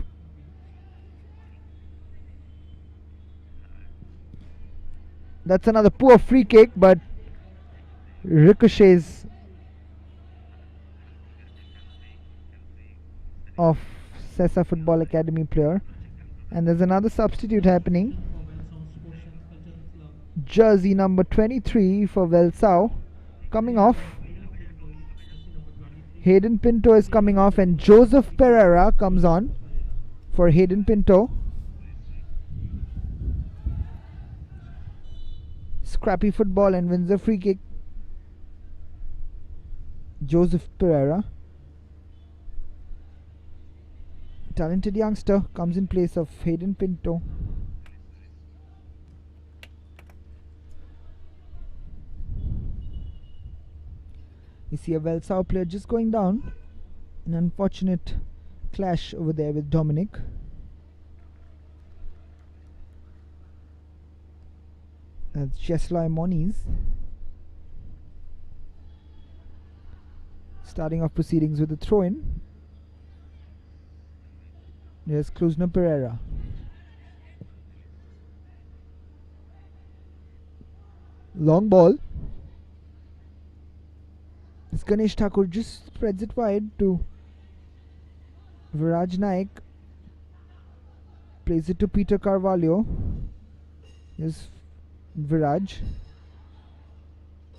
That's another poor free kick, but ricochets of Sesa Football Academy player. And there's another substitute happening. Jersey number 23 for Velsao coming off. Hayden Pinto is coming off and Joseph Pereira comes on for Hayden Pinto. Scrappy football and wins a free kick. Joseph Pereira, talented youngster, comes in place of Hayden Pinto. You see a Velsao player just going down. An unfortunate clash over there with Dominic. That's Cheslai Moniz. Starting off proceedings with a throw-in. There's Kluzna Pereira. Long ball. This Ganesh Thakur just spreads it wide to Viraj Naik. Plays it to Peter Carvalho. Here's Viraj.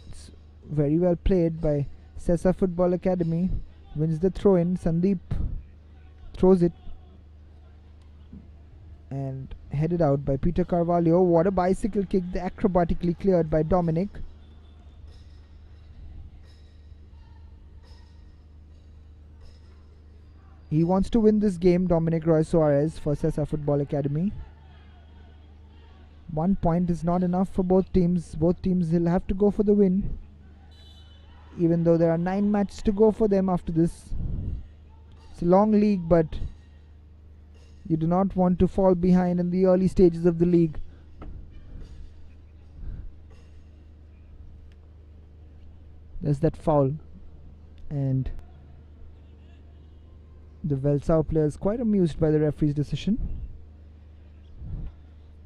It's very well played by Sesa Football Academy. Wins the throw-in. Sandeep throws it and headed out by Peter Carvalho. What a bicycle kick, acrobatically cleared by Dominic. He wants to win this game, Dominic Roy Suarez for Sesa Football Academy. 1 point is not enough for both teams. Both teams will have to go for the win, even though there are 9 matches to go for them after this. It's a long league, but you do not want to fall behind in the early stages of the league. There's that foul, and the Velsao player is quite amused by the referee's decision.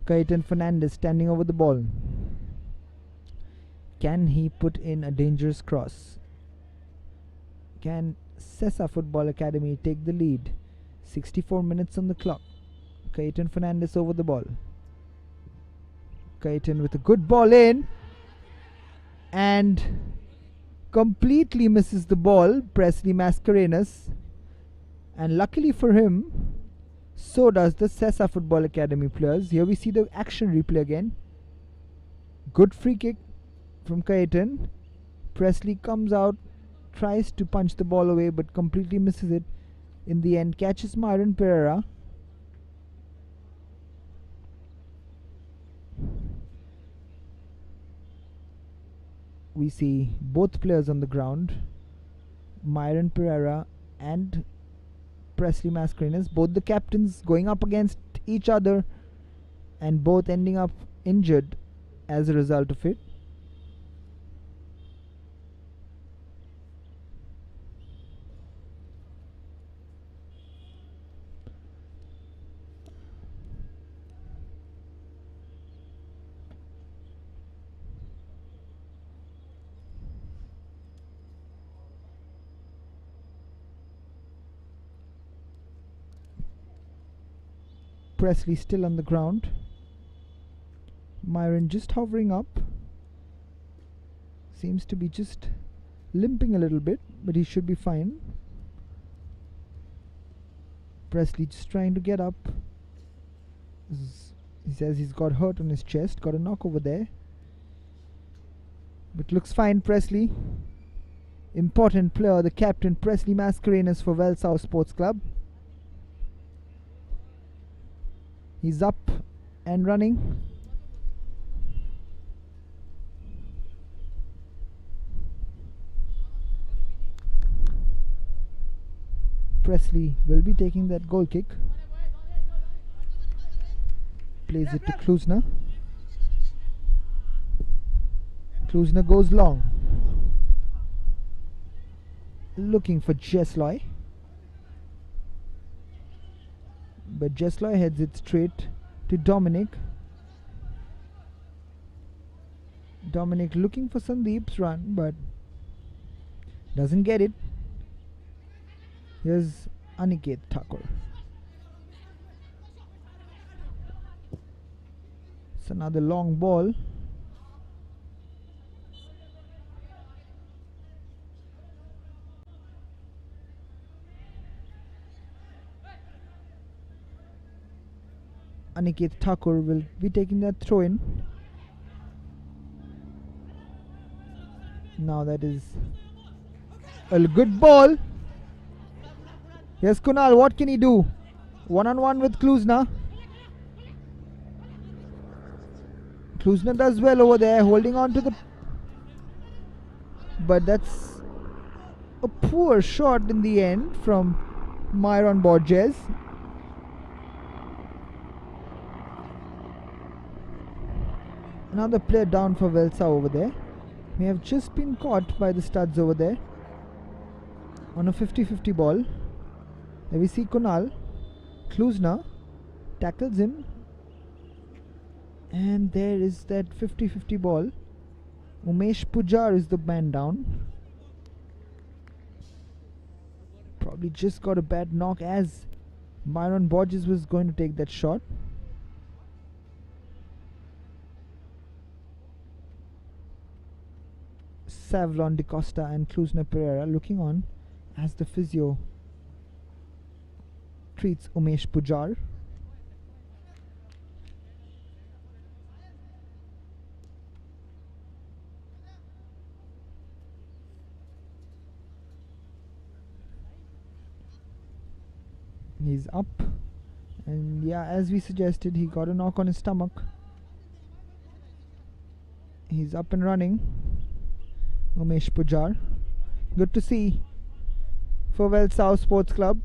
Cayetan Fernandez standing over the ball. Can he put in a dangerous cross? Can Sesa Football Academy take the lead? 64 minutes on the clock. Cayetan Fernandez over the ball. Kaitan with a good ball in and completely misses the ball, Presley Mascarenhas, and luckily for him, so does the Sesa Football Academy players. Here we see the action replay again. Good free kick from Kaitan. Presley comes out, tries to punch the ball away but completely misses it. In the end, catches Myron Pereira. We see both players on the ground, Myron Pereira and Presley Mascarenhas, both the captains going up against each other and both ending up injured as a result of it. Presley still on the ground. Myron just hovering up. Seems to be just limping a little bit, but he should be fine. Presley just trying to get up. He says he's got hurt on his chest, got a knock over there. But looks fine, Presley. Important player, the captain, Presley Mascarenhas for Velsao Sports Club. He's up and running. Presley will be taking that goal kick. Plays it to Klusner. Klusner goes long. Looking for Jesloy. But Jesloy heads it straight to Dominic. Dominic looking for Sandeep's run, but doesn't get it. Here's Aniket Thakur. It's another long ball. Aniket Thakur will be taking that throw in. Now that is a good ball. Here's Kunal, what can he do? One-on-one with Klusner. Klusner does well over there, holding on to the... But that's a poor shot in the end from Myron Borges. Another player down for Velsao over there. May have just been caught by the studs over there on a 50-50 ball. There we see Kunal. Klusner tackles him. And there is that 50-50 ball. Umesh Pujar is the man down. Probably just got a bad knock as Myron Borges was going to take that shot. Savlon De Costa and Klusner Pereira looking on as the physio treats Umesh Pujar. He's up, and yeah, as we suggested, he got a knock on his stomach. He's up and running. Umesh Pujar. Good to see for Velsao Sports Club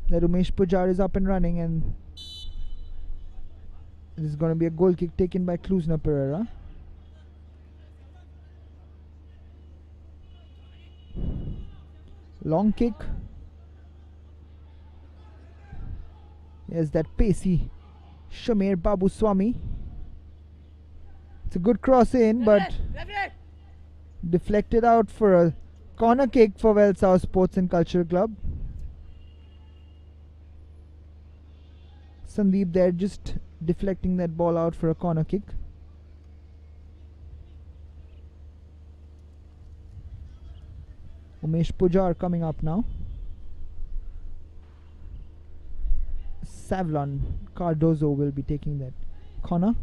that Umesh Pujar is up and running, and this is going to be a goal kick taken by Klusner Pereira. Long kick. There's that pacey Shamir Babu Swami. It's a good cross in, but deflected out for a corner kick for Velsao Sports and Culture Club. Sandeep there just deflecting that ball out for a corner kick. Umesh Pujar coming up now. Savlon Cardozo will be taking that corner.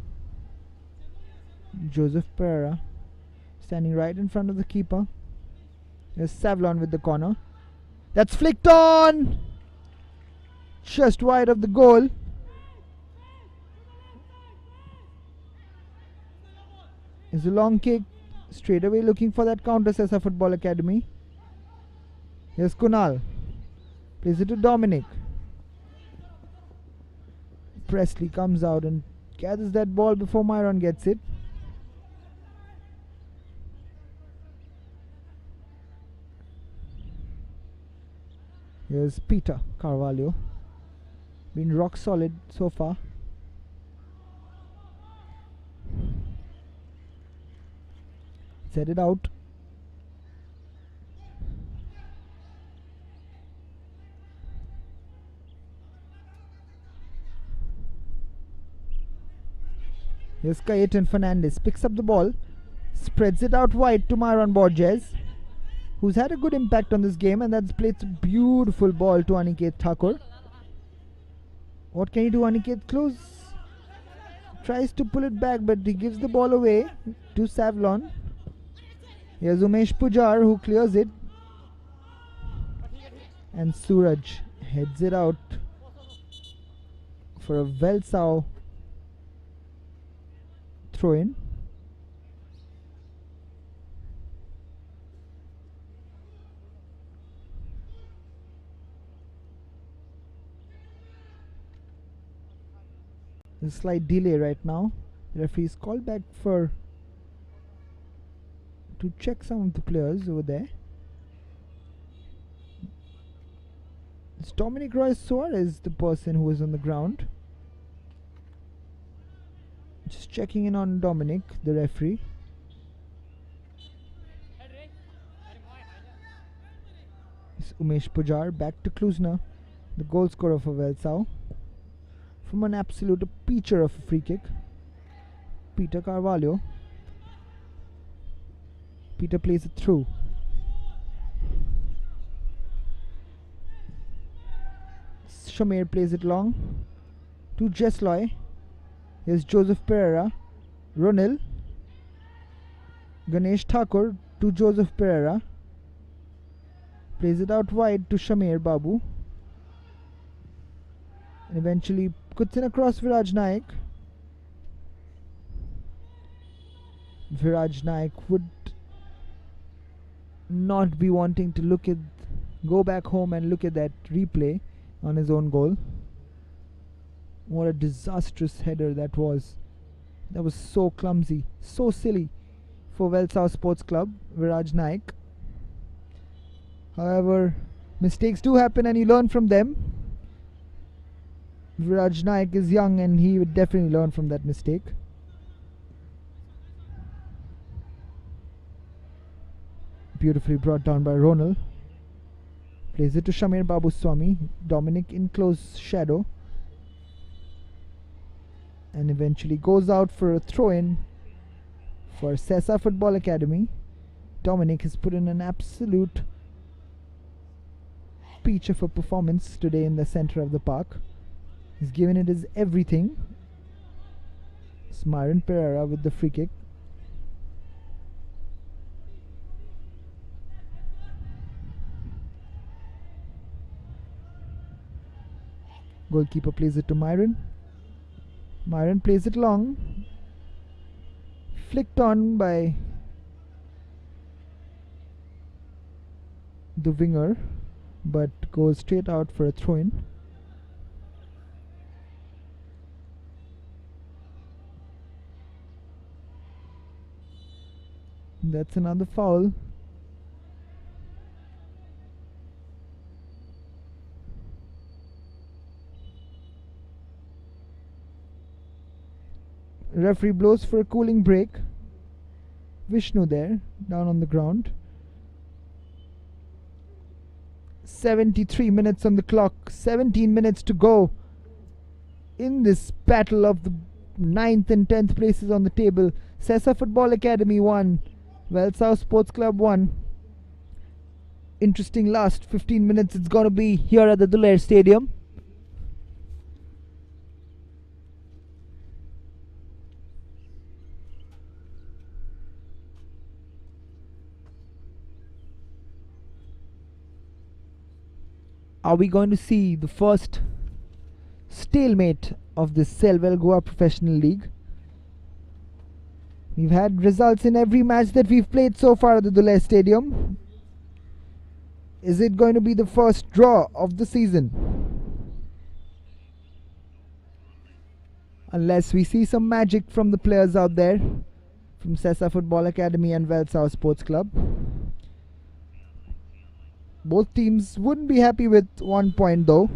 Joseph Pereira standing right in front of the keeper. There's Savlon with the corner. That's flicked on! Just wide of the goal. It's a long kick. Straight away looking for that counter, Sesa Football Academy. Here's Kunal. Plays it to Dominic. Presley comes out and gathers that ball before Myron gets it. Here's Peter Carvalho. Been rock solid so far. Set it out. Here's Cayetan Fernandez. Picks up the ball. Spreads it out wide to Myron Borges, who's had a good impact on this game, and that's played a beautiful ball to Aniket Thakur. What can he do? Aniket close. Tries to pull it back, but he gives the ball away to Savlon. Here's Umesh Pujar, who clears it. And Suraj heads it out for a Velsao throw-in. There's a slight delay right now. The referee's called back to check some of the players over there. It's Dominic Roy Suarez, the person who was on the ground. Just checking in on Dominic, the referee. It's Umesh Pujar back to Klusner, the goal scorer for Velsao, from an absolute peacher of a free kick. Peter Carvalho. Peter plays it through. Shamir plays it long to Jesloy. Here's Joseph Pereira. Ronil. Ganesh Thakur to Joseph Pereira. Plays it out wide to Shamir Babu. And eventually puts in across Viraj Naik. Viraj Naik would not be wanting to go back home and look at that replay on his own goal. What a disastrous header that was. That was so clumsy, so silly for Velsao Sports Club, Viraj Naik. However, mistakes do happen and you learn from them. Viraj Naik is young and he would definitely learn from that mistake. Beautifully brought down by Ronald. Plays it to Shamir Babu Swami. Dominic in close shadow. And eventually goes out for a throw-in for Sesa Football Academy. Dominic has put in an absolute peach of a performance today in the center of the park. He's given it his everything. It's Myron Pereira with the free kick. Goalkeeper plays it to Myron. Myron plays it long. Flicked on by the winger, but goes straight out for a throw-in. That's another foul. Referee blows for a cooling break. Vishnu there, down on the ground. 73 minutes on the clock, 17 minutes to go in this battle of the 9th and 10th places on the table. Sesa Football Academy 1, Velsao Sports Club 1. interesting last 15 minutes it's gonna be here at the Duler Stadium. Are we going to see the first stalemate of this Selvel Goa Professional League? We've had results in every match that we've played so far at the Duler Stadium. Is it going to be the first draw of the season? Unless we see some magic from the players out there from Sesa Football Academy and Velsao Sports Club. Both teams wouldn't be happy with 1 point though.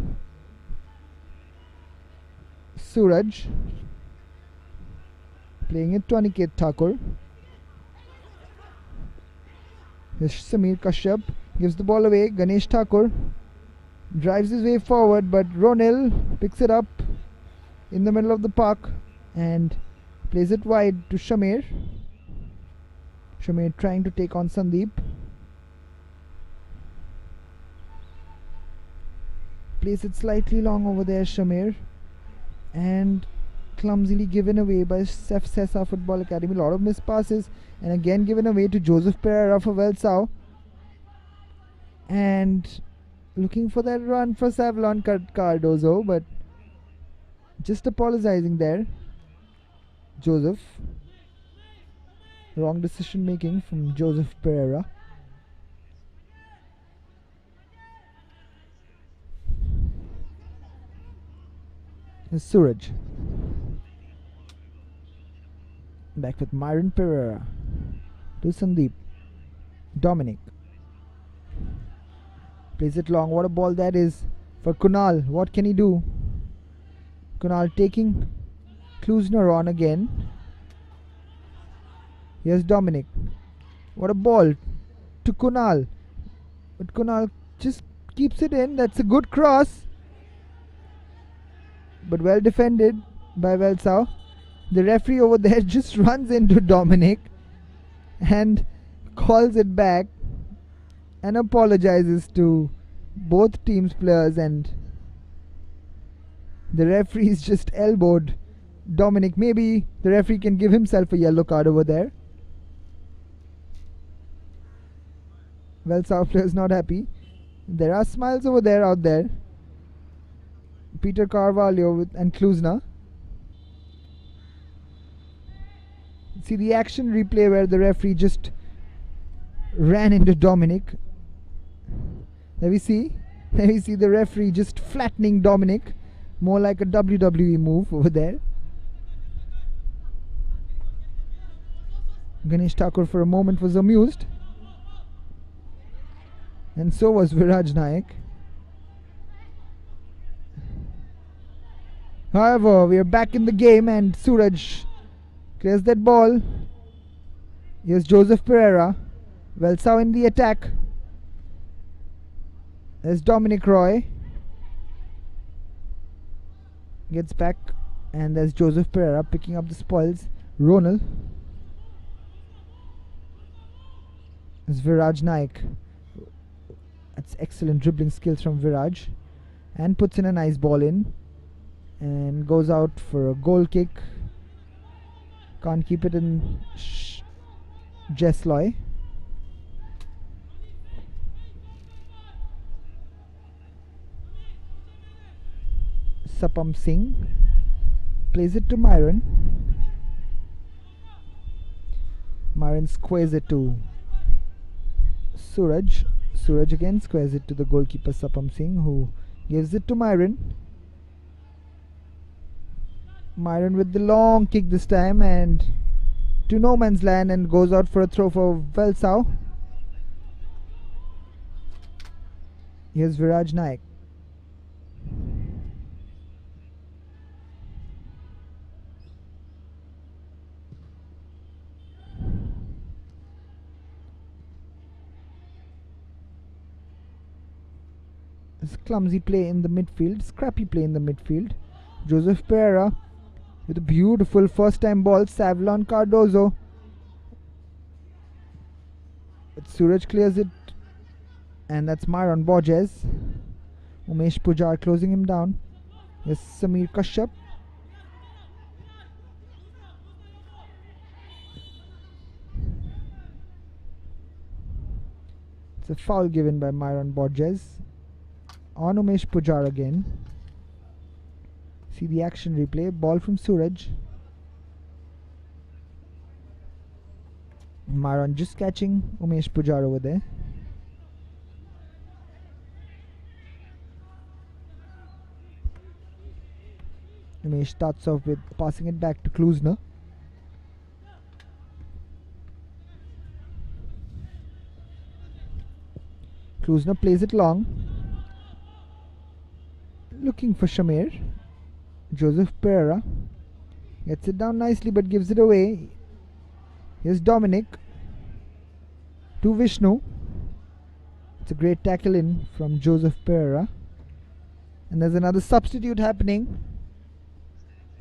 Suraj playing it to Aniket Thakur. Here's Samir Kashyap, gives the ball away. Ganesh Thakur drives his way forward, but Ronil picks it up in the middle of the park and plays it wide to Shamir. Shamir trying to take on Sandeep. Plays it slightly long over there, Shamir, and clumsily given away by Sesa Football Academy. A lot of missed passes, and again given away to Joseph Pereira for Velsao. And looking for that run for Savlon Cardozo, but just apologizing there. Joseph. Wrong decision making from Joseph Pereira. Suraj. Back with Myron Pereira to Sandeep. Dominic plays it long. What a ball that is for Kunal. What can he do? Kunal taking Klusner on again. Here's Dominic. What a ball to Kunal. But Kunal just keeps it in. That's a good cross, but well defended by Velsao. The referee over there just runs into Dominic and calls it back and apologizes to both teams' players, and the referee's just elbowed Dominic. Maybe the referee can give himself a yellow card over there. Velsao players not happy. There are smiles over there, out there. Peter Carvalho and Klusner. See the action replay where the referee just ran into Dominic. There we see the referee just flattening Dominic. More like a WWE move over there. Ganesh Thakur for a moment was amused, and so was Viraj Naik. However, we are back in the game, and Suraj clears that ball. Here's Joseph Pereira. Velsao in the attack. There's Dominic Roy. Gets back, and there's Joseph Pereira picking up the spoils. Ronald. There's Viraj Naik. That's excellent dribbling skills from Viraj. And puts in a nice ball in. And goes out for a goal kick. Can't keep it in. Jesloy. Sapam Singh plays it to Myron. Myron squares it to Suraj. Suraj again squares it to the goalkeeper Sapam Singh, who gives it to Myron. Myron with the long kick this time, and to no man's land, and goes out for a throw for Velsao. Here's Viraj Naik. This clumsy play in the midfield, scrappy play in the midfield. Joseph Pereira with a beautiful first time ball. Savlon Cardozo. But Suraj clears it And that's Myron Borges. Umesh Pujar closing him down. Yes, Samir Kashyap. It's a foul given by Myron Borges on Umesh Pujar again. See the action replay. Ball from Suraj. Myron just catching Umesh Pujar over there. Umesh starts off with passing it back to Klusner. Klusner plays it long. Looking for Shamir. Joseph Pereira gets it down nicely but gives it away. Here's Dominic to Vishnu. It's a great tackle in from Joseph Pereira. And there's another substitute happening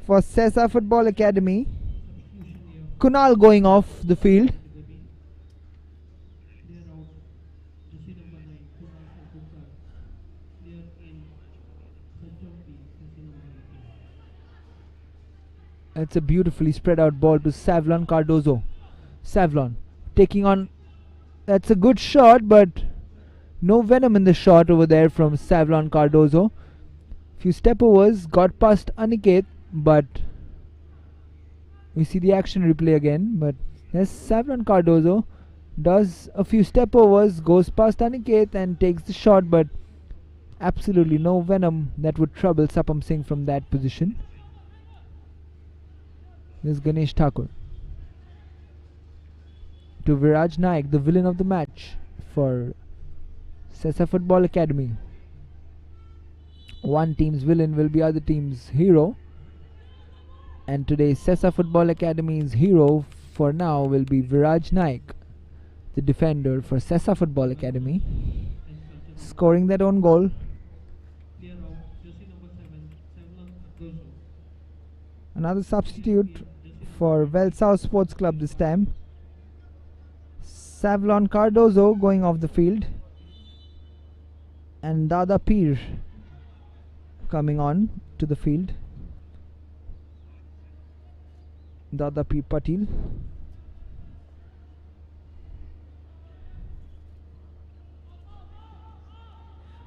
for Sesa Football Academy. Kunal going off the field. It's a beautifully spread out ball to Savlon Cardozo. Savlon taking on. That's a good shot, but no venom in the shot over there from Savlon Cardozo. Few step overs, got past Aniket, but we see the action replay again. But yes, Savlon Cardozo does a few step overs, goes past Aniket and takes the shot, but absolutely no venom that would trouble Sapam Singh from that position. This is Ganesh Thakur to Viraj Naik, the villain of the match for Sesa Football Academy. One team's villain will be other team's hero, and today's Sesa Football Academy's hero for now will be Viraj Naik, the defender for Sesa Football Academy, scoring that own goal. Another substitute for Velsao Sports Club this time. Savlon Cardozo going off the field. And Dada Peer coming on to the field. Dada Peer Patil.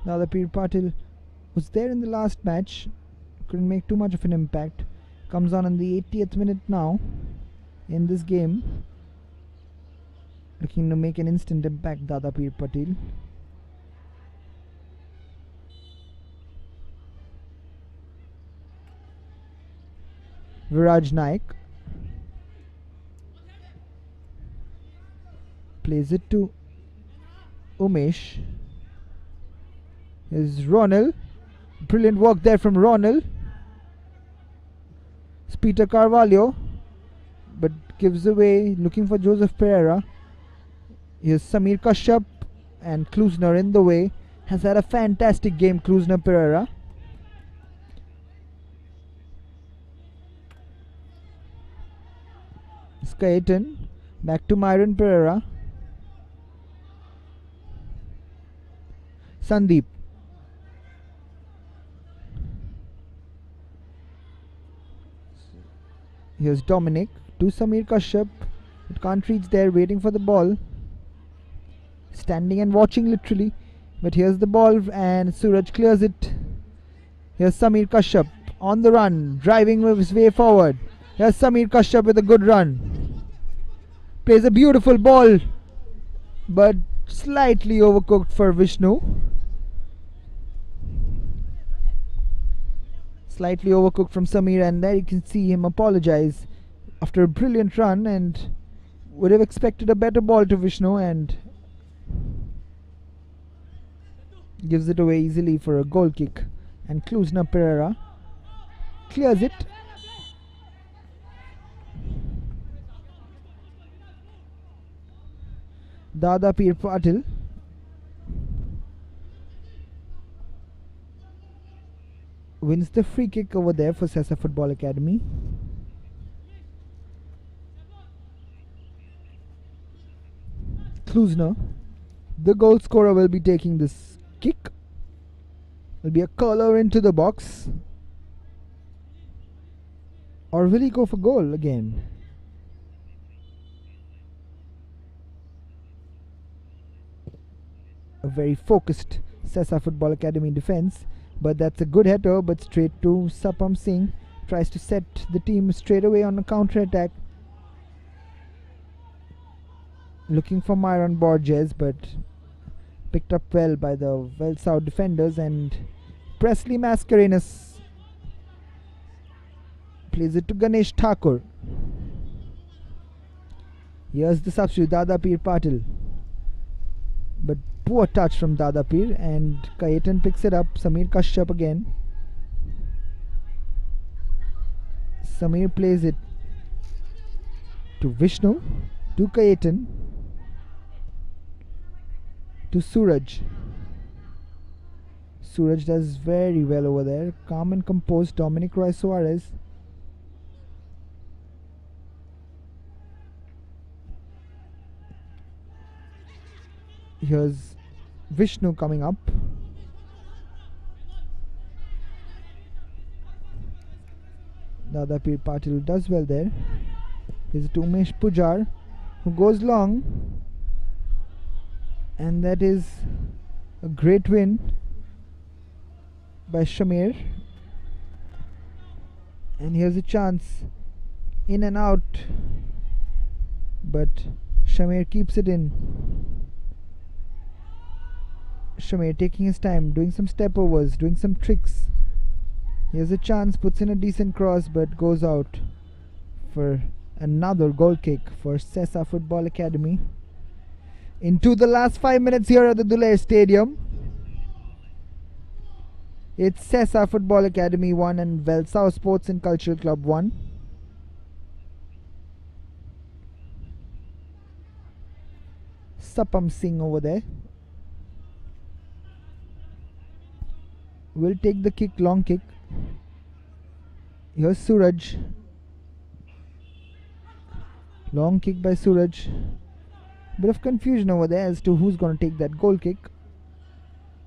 Dada Peer Patil was there in the last match. Couldn't make too much of an impact. Comes on in the 80th minute now in this game. Looking to make an instant impact, Dada Peer Patil. Viraj Naik plays it to Umesh. Here's Ronald. Brilliant work there from Ronald. It's Peter Carvalho, but gives away, looking for Joseph Pereira. Here's Samir Kashyap, and Klusner in the way. Has had a fantastic game, Klusner Pereira. Skayton, back to Myron Pereira. Sandeep. Here's Dominic to Samir Kashyap. It can't reach there, waiting for the ball. Standing and watching literally. But here's the ball and Suraj clears it. Here's Samir Kashyap on the run, driving his way forward. Here's Samir Kashyap with a good run. Plays a beautiful ball, but slightly overcooked for Vishnu. Slightly overcooked from Samir, and there you can see him apologize after a brilliant run, and would have expected a better ball to Vishnu, and gives it away easily for a goal kick. And Klusner Pereira clears it. Dada Peer Patil wins the free kick over there for Sesa Football Academy. Klusner The goal scorer will be taking this kick. Will be a curler into the box. Or will he go for goal again? A very focused Sesa Football Academy defense, but that's a good header, but straight to Sapam Singh. Tries to set the team straight away on a counter attack. Looking for Myron Borges, but picked up well by the Velsao defenders, and Presley Mascarenhas plays it to Ganesh Thakur. Here's the substitute, Dada Peer Patil, but poor touch from Dada Peer, and Kayetan picks it up. Samir Kashyap again. Samir plays it to Vishnu, to Kayetan, to Suraj. Suraj does very well over there. Calm and composed. Dominic Roy Suarez. Here's Vishnu coming up. Dada Peer Patil does well there. Here's Umesh Pujar, who goes long, and that is a great win by Shamir. And here's a chance, in and out, but Shamir keeps it in. Shamir taking his time, doing some step overs, doing some tricks. Here's a chance, puts in a decent cross, but goes out for another goal kick for Sesa Football Academy. Into the last 5 minutes here at the Duler Stadium. It's Sesa Football Academy 1 and Velsao Sports and Cultural Club 1. Sapam Singh over there will take the kick, long kick. Here's Suraj. Long kick by Suraj. Bit of confusion over there as to who's going to take that goal kick.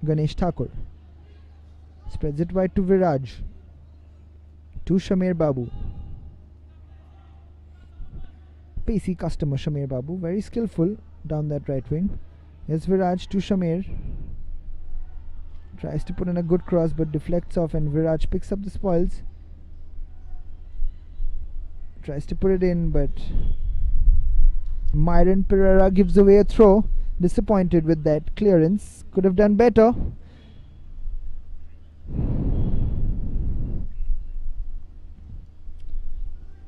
Ganesh Thakur spreads it wide to Viraj, to Shamir Babu. Pacey customer Shamir Babu, very skillful down that right wing. Here's Viraj to Shamir. Tries to put in a good cross but deflects off, and Viraj picks up the spoils. Tries to put it in, but Myron Pereira gives away a throw. Disappointed with that clearance. Could have done better.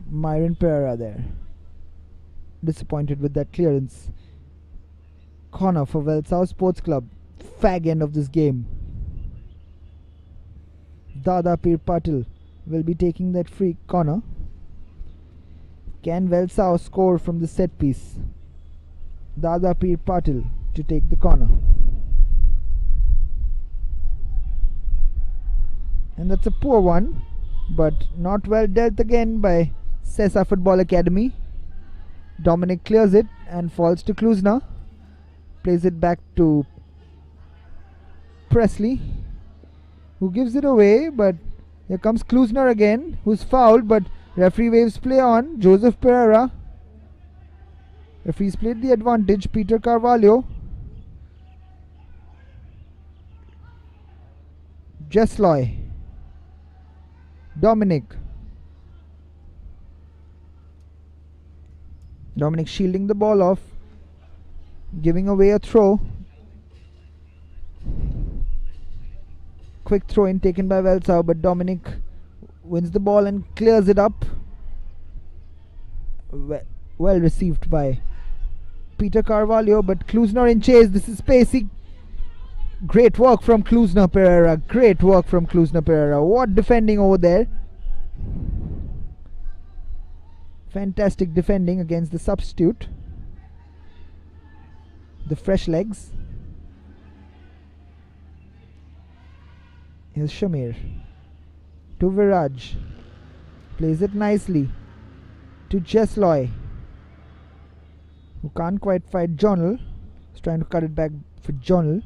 Myron Pereira there. Disappointed with that clearance. Corner for Velsao Sports Club. Fag end of this game. Dada Peer Patil will be taking that free corner. Can Velsao score from the set piece? Dada Peer Patil to take the corner. And that's a poor one, but not well dealt again by Sesa Football Academy. Dominic clears it and falls to Kluzna. Plays it back to Presley, who gives it away, but here comes Kluzner again, who's fouled, but referee waves play on. Joseph Pereira. Referee's played the advantage. Peter Carvalho. Jesloy. Dominic shielding the ball off, giving away a throw. Quick throw in taken by Velsao, but Dominic wins the ball and clears it up. Well received by Peter Carvalho, but Kluzner in chase. This is Pacey. Great work from Kluzner Pereira. Great work from Kluzner Pereira. What defending over there. Fantastic defending against the substitute. The fresh legs. Here's Shamir. To Viraj. Plays it nicely. To Jesloy, who can't quite fight Jonal. He's trying to cut it back for Jonal.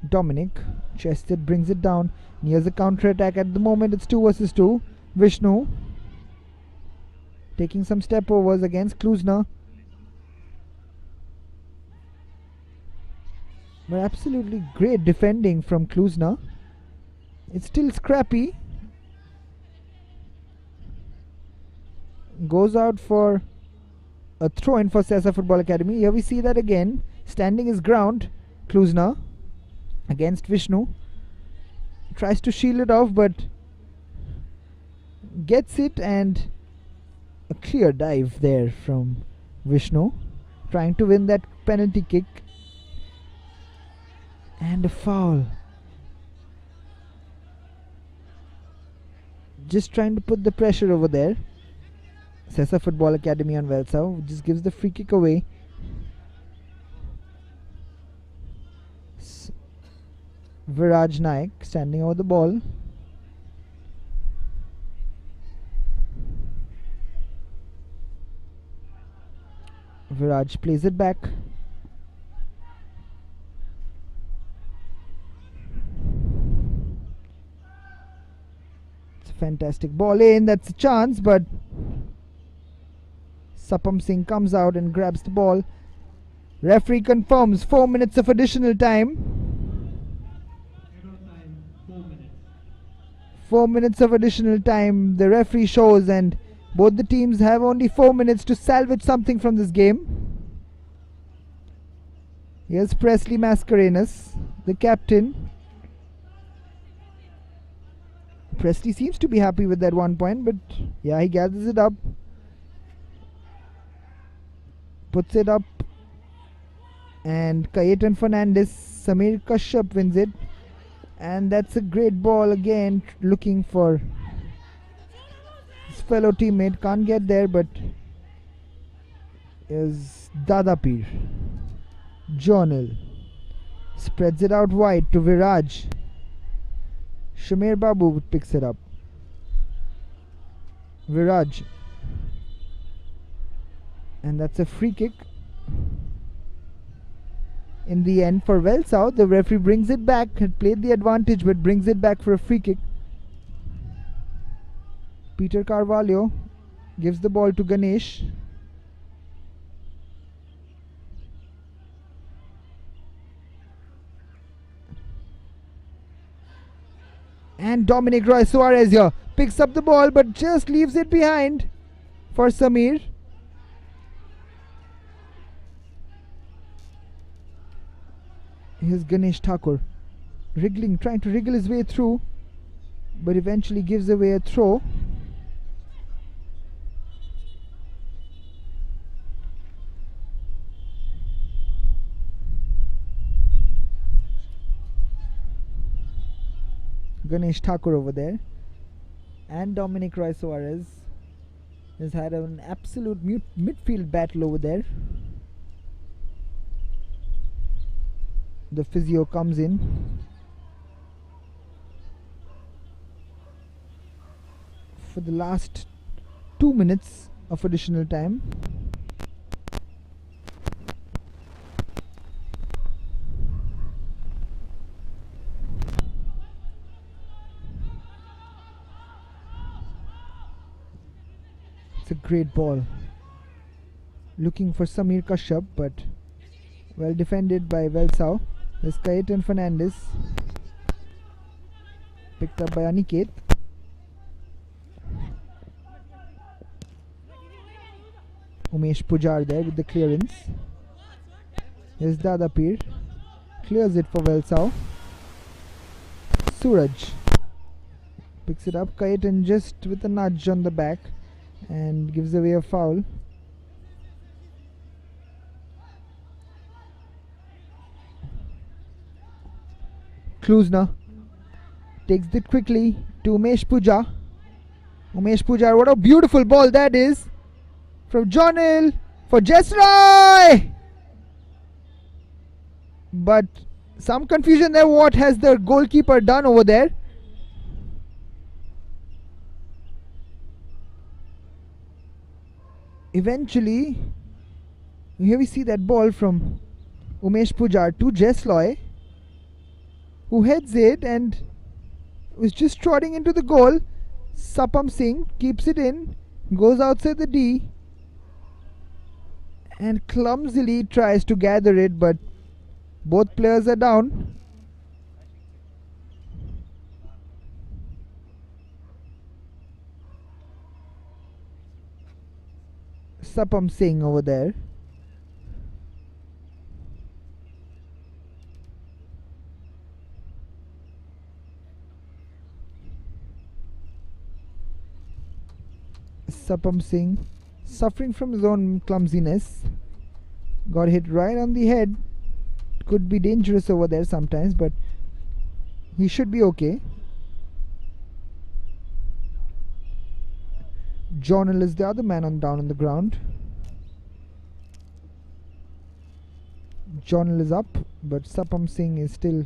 Dominic chested, brings it down. And here's a counter attack. At the moment it's 2 versus 2. Vishnu taking some step overs against Kluzna. But absolutely great defending from Kluzna. It's still scrappy. Goes out for a throw-in for Sesa Football Academy. Here we see that again. Standing his ground, Kluzna against Vishnu. Tries to shield it off, but gets it, and a clear dive there from Vishnu. Trying to win that penalty kick. And a foul. Just trying to put the pressure over there. Sesa Football Academy on Velsao just gives the free kick away. Viraj Naik standing over the ball. Viraj plays it back. It's a fantastic ball in. That's a chance, but Sapam Singh comes out and grabs the ball. Referee confirms 4 minutes of additional time. 4 minutes of additional time the referee shows, and both the teams have only 4 minutes to salvage something from this game. Here's Presley Mascarenas, the captain. Presley seems to be happy with that 1 point, but yeah, he gathers it up. Puts it up, and Kayetan Fernandez, Samir Kashyap wins it, and that's a great ball again, looking for his fellow teammate. Can't get there, but is Dadapir. Jonal spreads it out wide to Viraj. Shamir Babu picks it up. Viraj. And that's a free kick. In the end for Velsao, the referee brings it back. Had played the advantage, but brings it back for a free kick. Peter Carvalho gives the ball to Ganesh. And Dominic Roy Suarez here picks up the ball, but just leaves it behind for Samir. Here's Ganesh Thakur wriggling, trying to wriggle his way through, but eventually gives away a throw. Ganesh Thakur over there, and Dominic Roy Suarez has had an absolute midfield battle over there. The physio comes in. For the last 2 minutes of additional time. It's a great ball. Looking for Samir Kashyap, but well defended by Velsao. There's Kayetan Fernandez, picked up by Aniket. Umesh Pujar there with the clearance. Here's Dadapir, clears it for Velsao. Suraj picks it up. Kayetan just with a nudge on the back and gives away a foul. Kluzna takes it quickly to Umesh Puja. Umesh Pujar, what a beautiful ball that is from Jonal for Jesroy. But some confusion there. What has the goalkeeper done over there? Eventually Here we see that ball from Umesh Pujar to Jesloy, who heads it and was just trotting into the goal. Sapam Singh keeps it in, goes outside the D, and clumsily tries to gather it, but both players are down. Sapam Singh over there. Sapam Singh suffering from his own clumsiness. Got hit right on the head. Could be dangerous over there sometimes, but he should be okay. Jonal is the other man down on the ground. Jonal is up, but Sapam Singh is still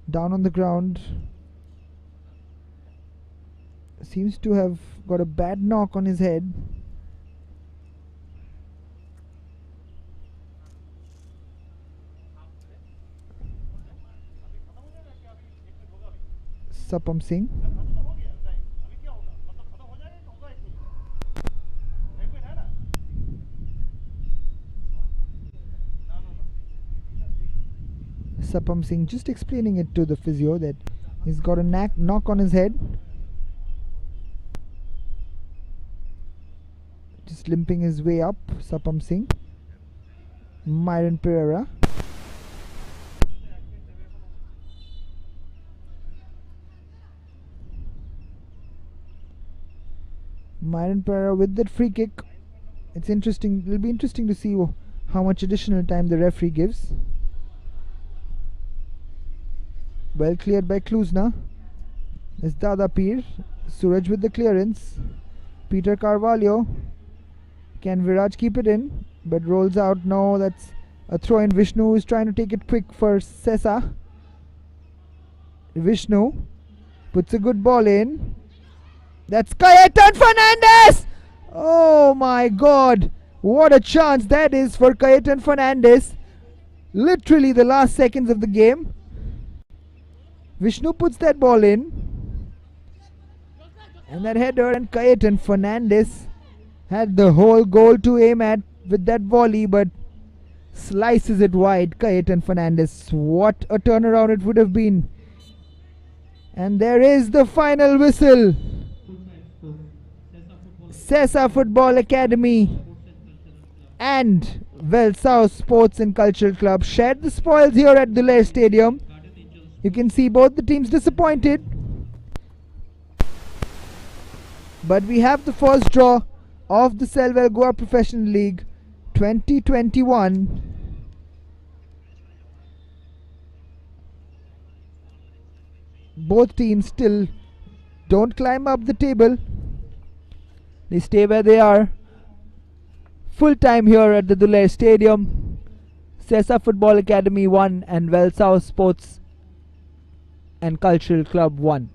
down on the ground. Seems to have got a bad knock on his head. Sapam Singh. Sapam Singh just explaining it to the physio that he's got a knock on his head. Just limping his way up, Sapam Singh. Myron Pereira. Myron Pereira with that free kick. It's interesting. It'll be interesting to see how much additional time the referee gives. Well cleared by Kluzna. It's Dada Peer. Suraj with the clearance. Peter Carvalho. Can Viraj keep it in? But rolls out. No, that's a throw in. Vishnu is trying to take it quick for Sesa. Vishnu puts a good ball in. That's Kayetan Fernandez! Oh my god! What a chance that is for Kayetan Fernandez. Literally the last seconds of the game. Vishnu puts that ball in. And that header, and Kayetan Fernandez had the whole goal to aim at with that volley, but slices it wide. Kayetan Fernandez. What a turnaround it would have been. And there is the final whistle. Sesa Football Academy and Velsao Sports and Cultural Club shared the spoils here at Duler Stadium. You can see both the teams disappointed. But we have the first draw of the Selvel Goa Professional League 2021. Both teams still don't climb up the table. They stay where they are. Full time here at the Duler Stadium. Sesa Football Academy 1 and Velsao Sports and Cultural Club 1.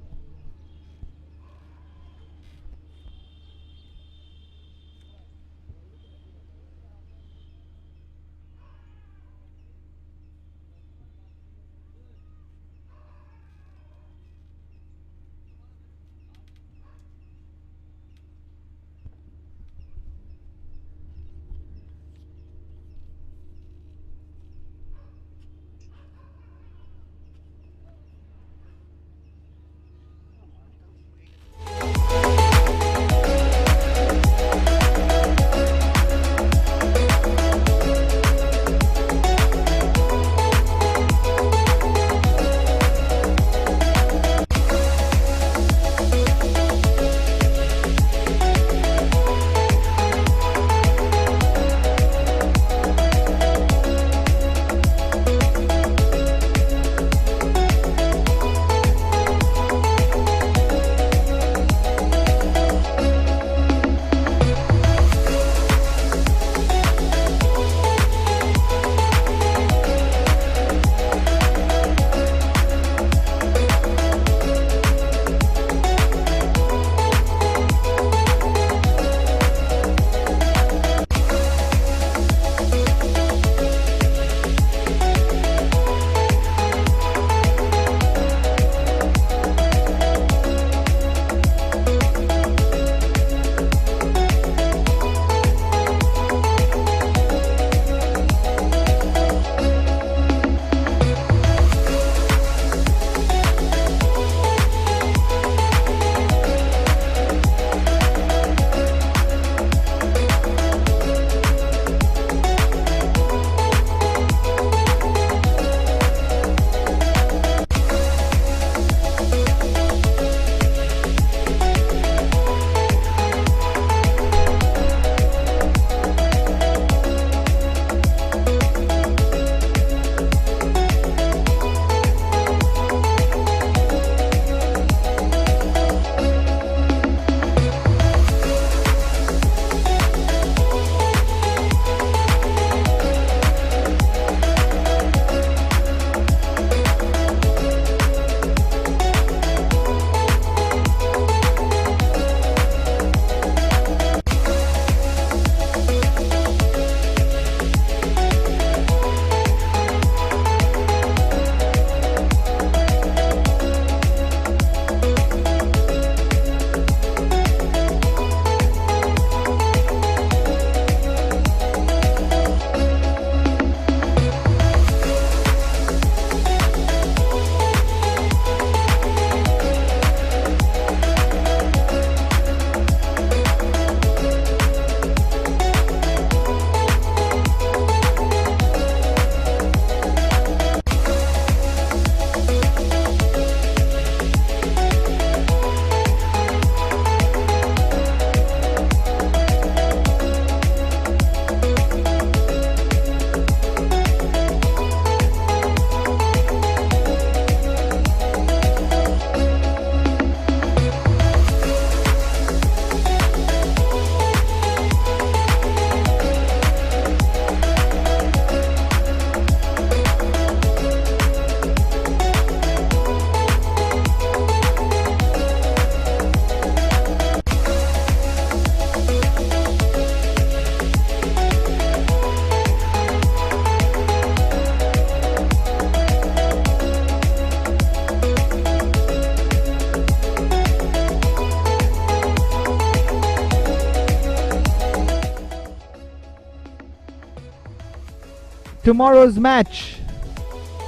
tomorrow's match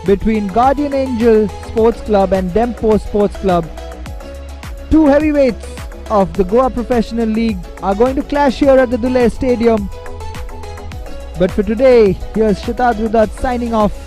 between Guardian Angel Sports Club and Dempo Sports Club. Two heavyweights of the Goa Professional League are going to clash here at the Duler Stadium. But for today, here's Shatadrudat signing off.